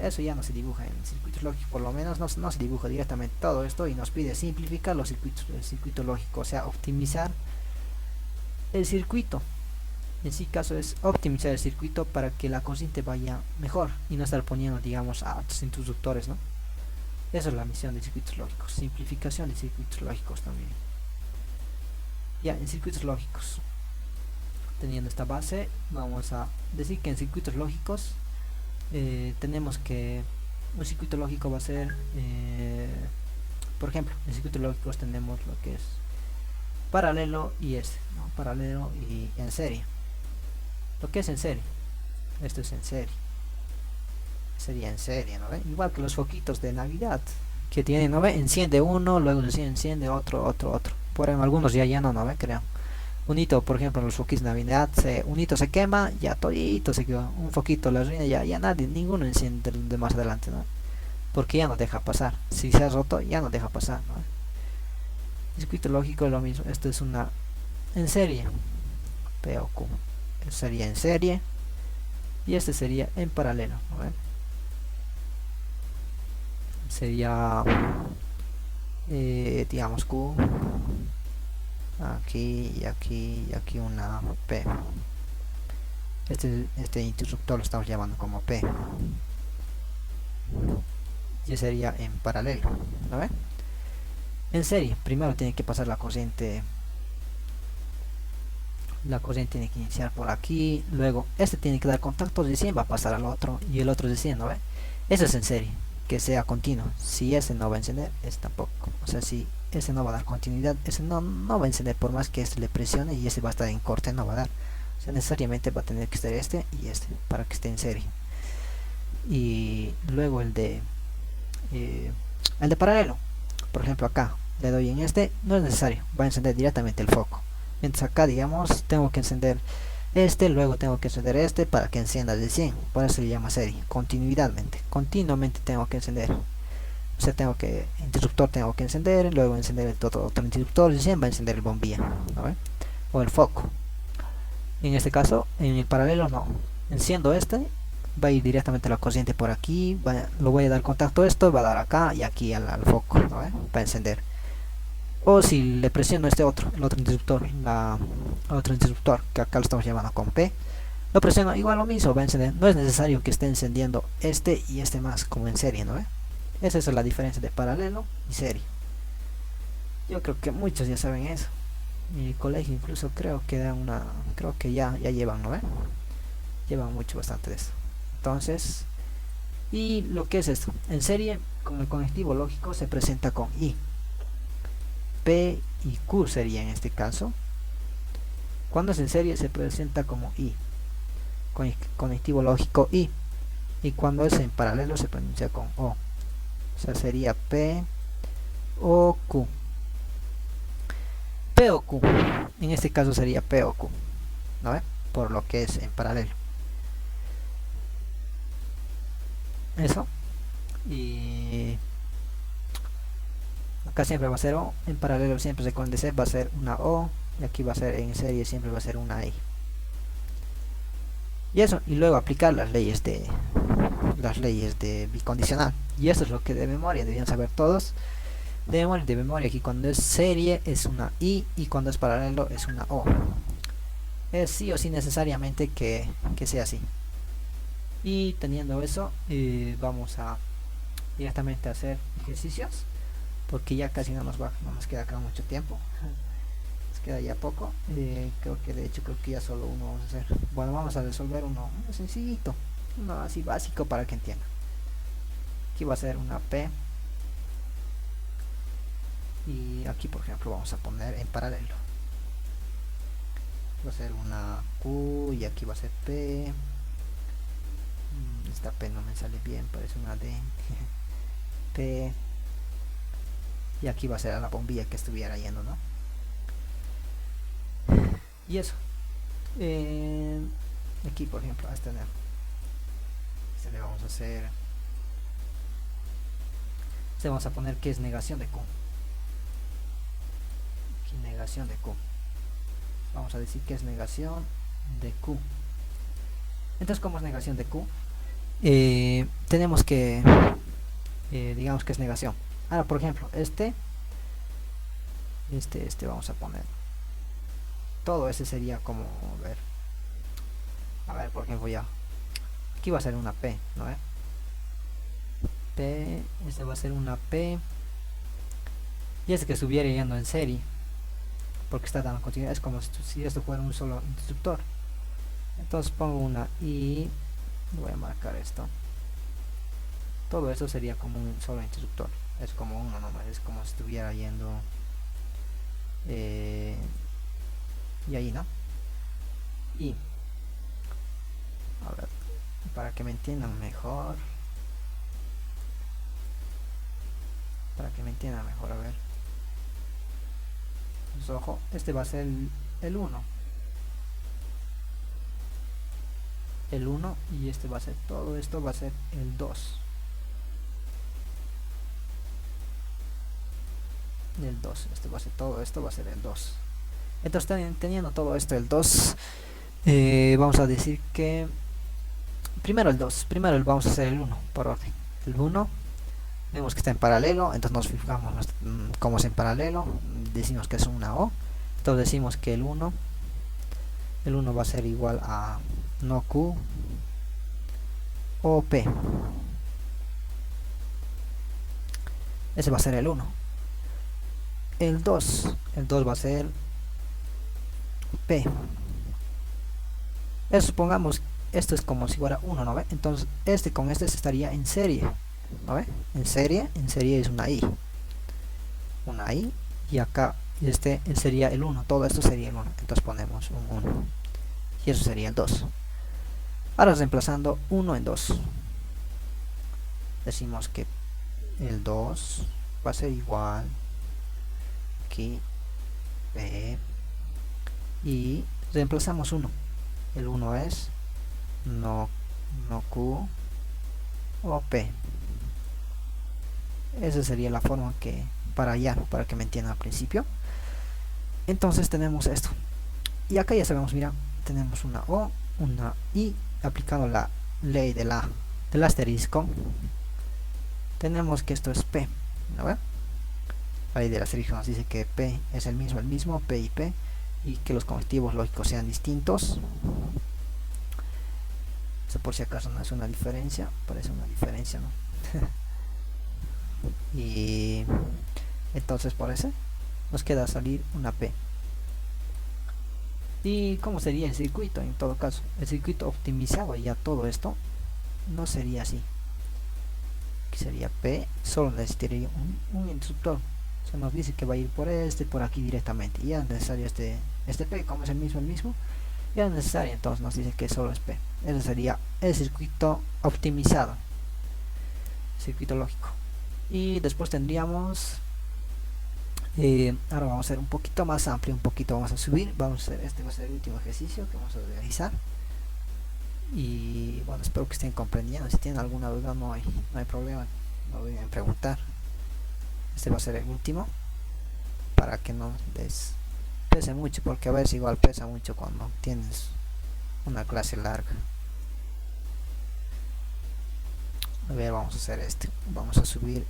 Eso ya no se dibuja en circuitos lógicos, por lo menos no se dibuja directamente todo esto, y nos pide simplificar el circuito lógico, o sea, optimizar el circuito. En este caso es optimizar el circuito para que la corriente vaya mejor y no estar poniendo digamos a otros interruptores, ¿no? Esa es la misión de circuitos lógicos, simplificación de circuitos lógicos también. Ya, en circuitos lógicos, teniendo esta base, vamos a decir que en circuitos lógicos tenemos que un circuito lógico va a ser, por ejemplo, en circuitos lógicos tenemos lo que es paralelo y ¿no? Paralelo y en serie. Lo que es en serie, esto es en serie, sería en serie, ¿no ve? Igual que los foquitos de Navidad que tienen, ¿no ve? Enciende uno, luego se enciende otro. Por en algunos ya no ve, creo. Un hito, por ejemplo, en los foquitos de Navidad, un hito se quema, ya todito se quedó. Un foquito la ruina, ya ninguno enciende de más adelante, ¿no? Porque ya no deja pasar. Si se ha roto, ya no deja pasar, ¿no? El circuito lógico es lo mismo. Esto es una en serie, P o Q. Esto sería en serie y este sería en paralelo, ¿no? Sería digamos Q. Aquí y aquí y aquí una P. Este interruptor lo estamos llamando como P. Y sería en paralelo, ¿no ve? En serie, primero tiene que pasar la corriente. La corriente tiene que iniciar por aquí, luego este tiene que dar contacto de 100, va a pasar al otro y el otro de 100, ¿no ve? Eso es en serie, que sea continuo. Si ese no va a encender, este tampoco. O sea, si ese no va a dar continuidad, ese no va a encender por más que este le presione, y ese va a estar en corte, no va a dar. O sea, necesariamente va a tener que estar este y este para que esté en serie. Y luego el de paralelo, por ejemplo acá le doy en este, no es necesario, va a encender directamente el foco. Mientras acá digamos tengo que encender luego tengo que encender este para que encienda de 100, por eso se llama serie, continuamente tengo que encender. O sea, interruptor tengo que encender, luego encender el otro interruptor, y recién va a encender el bombilla, ¿no? O el foco. En este caso, en el paralelo no. Enciendo este, va a ir directamente la corriente por aquí, lo voy a dar contacto a esto, va a dar acá y aquí al foco, ¿no? Para encender. O si le presiono el otro interruptor, otro interruptor, que acá lo estamos llamando con P, lo presiono, igual lo mismo, va a encender. No es necesario que esté encendiendo este y este más, como en serie, ¿no? Esa es la diferencia de paralelo y serie. Yo creo que muchos ya saben eso. Mi colegio incluso creo que creo que ya llevan, ¿no? Llevan bastante de esto. Entonces, y lo que es esto, en serie, con el conectivo lógico se presenta con I. P y Q sería en este caso. Cuando es en serie se presenta como I, con conectivo lógico I. Y cuando es en paralelo se pronuncia con O. O sea, sería P o Q. P o Q. En este caso sería P o Q, ¿no? Por lo que es en paralelo. Eso. Y acá siempre va a ser O. En paralelo siempre se con DC va a ser una O. Y aquí va a ser en serie siempre va a ser una I. Y eso. Y luego aplicar las leyes de bicondicional. Y eso es lo que de memoria deberían saber todos. De memoria, aquí cuando es serie es una I y cuando es paralelo es una O. Es sí o sí necesariamente que sea así. Y teniendo eso, vamos a directamente a hacer ejercicios, porque ya casi no nos queda acá mucho tiempo. Nos queda ya poco. Creo que ya solo uno vamos a hacer. Bueno, vamos a resolver uno sencillito, uno así básico para que entiendan. Aquí va a ser una P. Y aquí por ejemplo vamos a poner en paralelo, va a ser una Q y aquí va a ser P. Esta P no me sale bien, parece una D. P y aquí va a ser a la bombilla que estuviera yendo, ¿no? Y eso, aquí por ejemplo a este le vamos a hacer, vamos a poner que es negación de Q. Negación de Q, vamos a decir que es negación de Q. Entonces, como es negación de Q, tenemos que digamos que es negación. Ahora por ejemplo este vamos a poner todo ese sería como, a ver por ejemplo, ya aquí va a ser una P, ¿no? P, este va a ser una P y este que estuviera yendo en serie, porque está dando continuidad, es como si esto fuera un solo interruptor. Entonces pongo una I, voy a marcar esto. Todo esto sería como un solo interruptor, es como uno nomás, es como si estuviera yendo y ahí, ¿no? Y a ver, para que me entiendan mejor, a ver, pues, ojo, este va a ser el 1, y este va a ser, todo esto va a ser el 2, este va a ser, todo esto va a ser el 2. Entonces teniendo todo esto el 2, vamos a decir que primero el 2, vamos a hacer el 1 por orden. El 1 vemos que está en paralelo, entonces nos fijamos como es en paralelo, decimos que es una O, entonces decimos que el 1 va a ser igual a no Q o P. Ese va a ser el 1. El 2 va a ser P. Eso, supongamos esto es como si fuera 1, ¿no ve? Entonces este con este se estaría en serie, ¿no ve? En serie es una I, y acá este sería el 1, todo esto sería el 1, entonces ponemos un 1 y eso sería el 2. Ahora reemplazando 1 en 2, decimos que el 2 va a ser igual aquí P y reemplazamos 1, el 1 es no Q o P. Esa sería la forma que para que me entiendan al principio. Entonces tenemos esto. Y acá ya sabemos, mira, tenemos una O, una I, aplicando la ley del asterisco. Tenemos que esto es P, ¿no ve? La ley del asterisco nos dice que P es el mismo, P y P, y que los conectivos lógicos sean distintos. Eso por si acaso no es una diferencia, parece una diferencia, ¿no? Y entonces por eso nos queda salir una P. ¿Y cómo sería el circuito en todo caso? El circuito optimizado ya todo esto no sería así. Aquí sería P, solo necesitaría un interruptor. Se nos dice que va a ir por aquí directamente. Ya es necesario este P, como es el mismo, ya es necesario, entonces nos dice que solo es P. Ese sería el circuito optimizado, circuito lógico. Y después tendríamos ahora vamos a hacer un poquito más amplio, vamos a subir, vamos a hacer, este va a ser el último ejercicio que vamos a realizar. Y bueno, espero que estén comprendiendo. Si tienen alguna duda no hay problema, no deben preguntar. Este va a ser el último, para que no les pese mucho, porque a veces igual pesa mucho cuando tienes una clase larga. A ver, vamos a hacer vamos a subir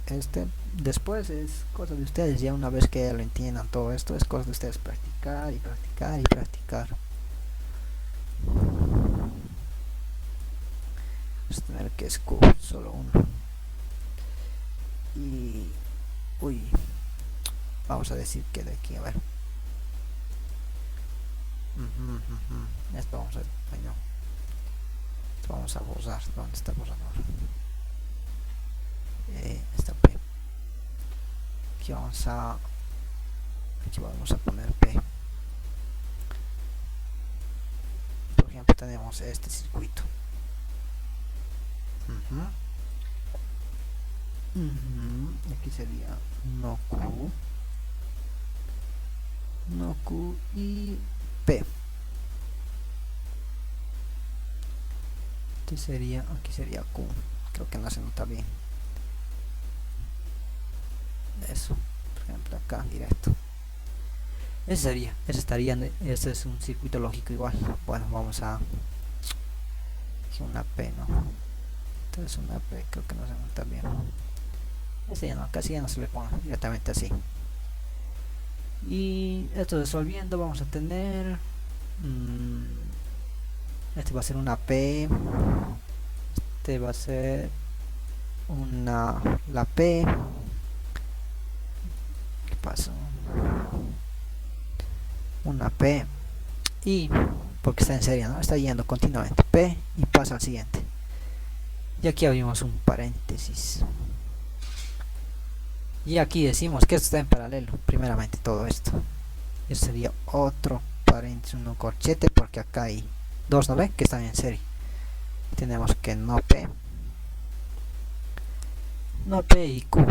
después es cosa de ustedes, ya una vez que lo entiendan todo esto, es cosa de ustedes practicar y practicar y practicar. Vamos a tener que es Q, solo uno. Y uy, vamos a decir que de aquí, a ver, esto vamos a bueno, esto vamos a borrar. ¿Dónde está el borrador? Esta P, aquí vamos a poner P. Por ejemplo, tenemos este circuito. Aquí sería no Q y P. Aquí sería Q. Creo que no se nota bien. Eso, por ejemplo, acá directo. Ese es un circuito lógico igual. Bueno, vamos a una P, ¿no? Entonces una P, creo que no se nota bien. Ese ya no, casi ya no se le pone directamente así. Y esto resolviendo vamos a tener este va a ser una P, este va a ser la P. ¿Qué pasa? Una P y porque está en serie, ¿no? Está yendo continuamente P y pasa al siguiente. Y aquí abrimos un paréntesis. Y aquí decimos que esto está en paralelo, primeramente todo esto. Eso sería otro paréntesis, un corchete, porque acá hay dos, ¿no ven? Que están en serie. Tenemos que no P y Q.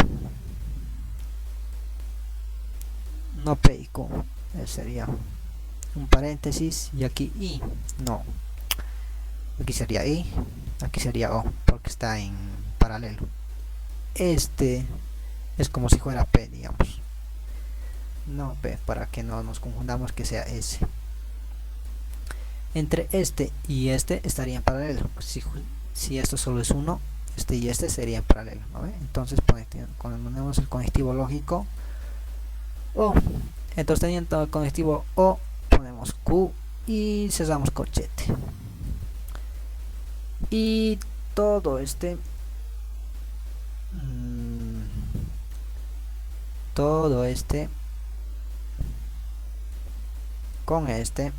No P y Q. Eso sería un paréntesis y aquí I. No. Aquí sería I. Aquí sería O, porque está en paralelo. Este es como si fuera P, digamos. No P, para que no nos confundamos, que sea S. Entre este y este estaría en paralelo. Si esto solo es uno, este y este sería en paralelo, ¿no? Entonces cuando ponemos el conectivo lógico O, entonces teniendo el conectivo O, ponemos Q y cerramos corchete. Y todo con este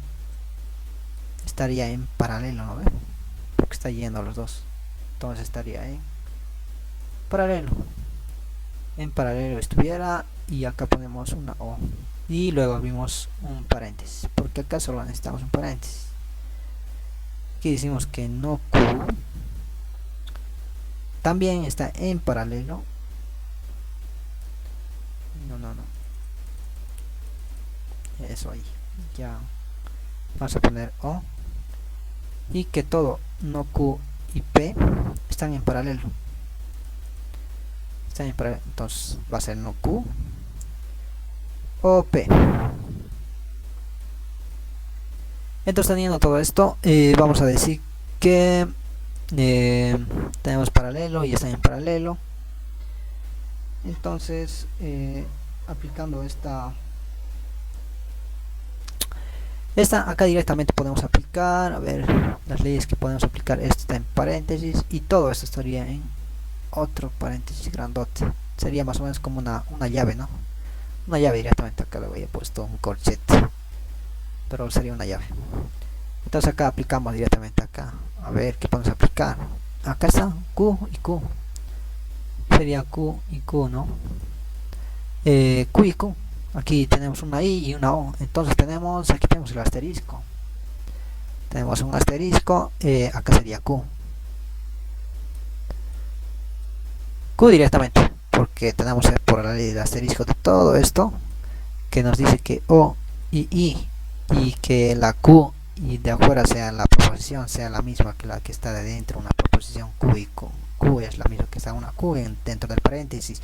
estaría en paralelo, ¿no ve? Porque está yendo los dos, entonces estaría en paralelo estuviera, y acá ponemos una O y luego abrimos un paréntesis, porque acá solo necesitamos un paréntesis. Aquí decimos que no Q también está en paralelo. No, eso ahí, ya vamos a poner O y que todo no Q y P están en paralelo. Entonces va a ser no Q o P. Entonces, teniendo todo esto, vamos a decir que tenemos paralelo y están en paralelo. Entonces, aplicando esta acá directamente podemos aplicar, a ver, las leyes que podemos aplicar. Esto está en paréntesis y todo esto estaría en otro paréntesis grandote. Sería más o menos como una llave, ¿no? Una llave directamente. Acá le había puesto un corchete, pero sería una llave. Entonces acá aplicamos directamente acá. A ver qué podemos aplicar. Acá está Q y Q. Sería Q y Q, ¿no? Q y Q. Aquí tenemos una I y una O. Entonces aquí tenemos el asterisco. Tenemos un asterisco. Acá sería Q. Q directamente. Porque tenemos por la ley del asterisco de todo esto, que nos dice que O y I, y que la Q y de afuera sea la proposición, sea la misma que la que está de dentro, una proposición Q y Q. Q es la misma que está una Q dentro del paréntesis,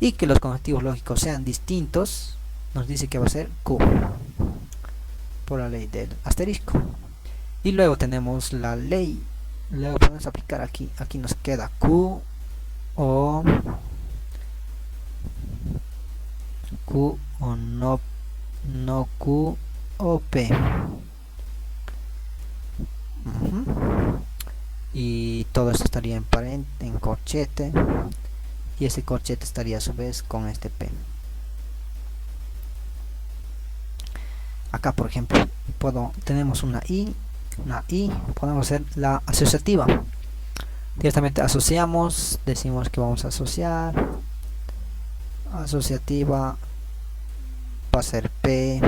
y que los conectivos lógicos sean distintos, nos dice que va a ser Q por la ley del asterisco. Y luego tenemos la ley, luego podemos aplicar aquí nos queda Q o no Q o P. Y todo esto estaría en corchete, y ese corchete estaría a su vez con este P. Acá por ejemplo tenemos una I, podemos hacer la asociativa. Directamente asociamos, decimos que vamos a asociar. Asociativa va a ser P,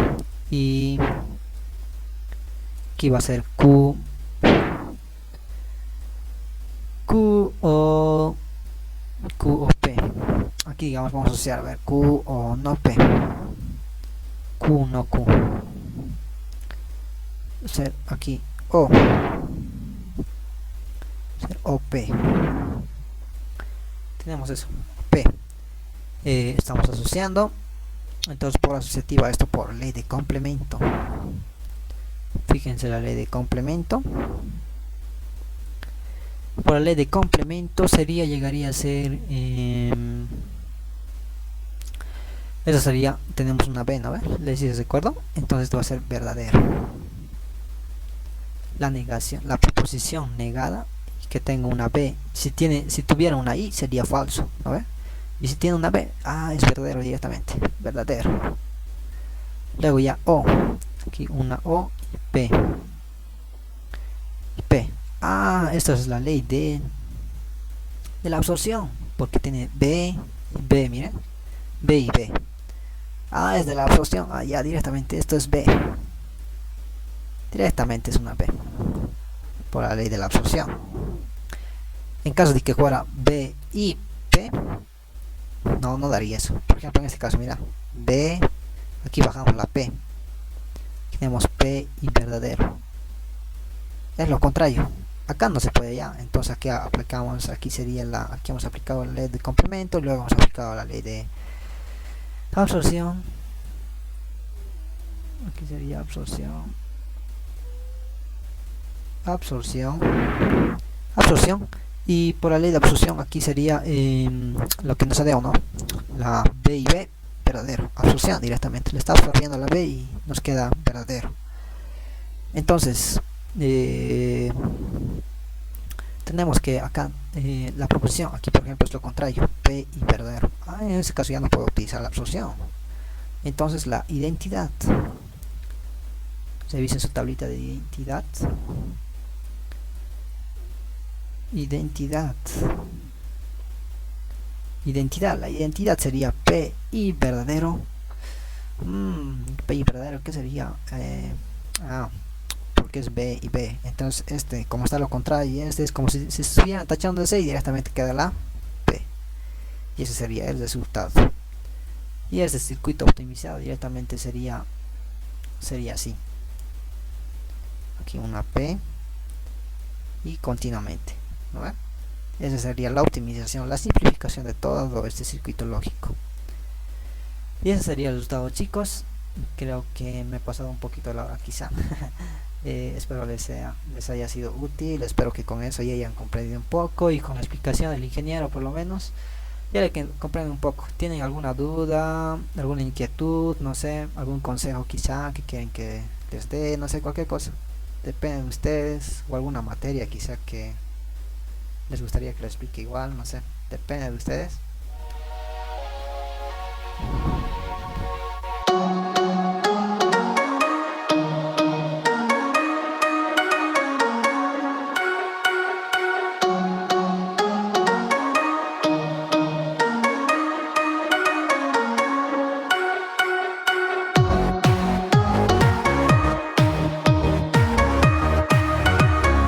y aquí va a ser Q o P. Aquí digamos vamos a asociar, a ver, Q o no P. Q no Q. Ser aquí O. Ser OP. Tenemos eso, P. Estamos asociando. Entonces por asociativa, esto por ley de complemento. Fíjense la ley de complemento. Por la ley de complemento llegaría a ser eso sería, tenemos una B, ¿no? ¿Les hice recuerdo? Entonces esto va a ser verdadero. La negación, la proposición negada que tenga una B, si tuviera una I sería falso, ¿no? Y si tiene una B, es verdadero directamente, verdadero. Luego ya O, aquí una O y P. Esta es la ley de la absorción, porque tiene B, miren, B y B. Es de la absorción, ya directamente esto es B. Directamente es una B, por la ley de la absorción. En caso de que fuera B y P, no daría eso. Por ejemplo, en este caso, mira, B, aquí bajamos la P, tenemos P y verdadero. Es lo contrario, acá no se puede ya. Entonces aquí aplicamos, aquí hemos aplicado la ley de complemento, y luego hemos aplicado la ley de absorción. Aquí sería absorción, y por la ley de absorción aquí sería lo que nos ha dado, ¿no? La B y B, verdadero. Absorción directamente, le está absorbiendo la B y nos queda verdadero. Entonces tenemos que acá la proposición, aquí por ejemplo es lo contrario, P y verdadero. En ese caso ya no puedo utilizar la absorción. Entonces la identidad, revisen su tablita de identidad. La identidad sería P y verdadero. P y verdadero, ¿qué sería? Porque es B y B. Entonces como está lo contrario, y es como si se estuvieran tachando de C, y directamente queda la P, y ese sería el resultado. Y este circuito optimizado directamente sería así. Aquí una P y continuamente, ¿no? Esa sería la optimización, la simplificación de todo este circuito lógico. Y ese sería el resultado, chicos. Creo que me he pasado un poquito la hora quizá. Espero les haya sido útil, espero que con eso ya hayan comprendido un poco, y con la explicación del ingeniero por lo menos ya que comprenden un poco. ¿Tienen alguna duda, alguna inquietud, no sé, algún consejo quizá que quieren que les dé, no sé, cualquier cosa? Depende de ustedes, o alguna materia quizá que les gustaría que les explique igual, no sé, depende de ustedes.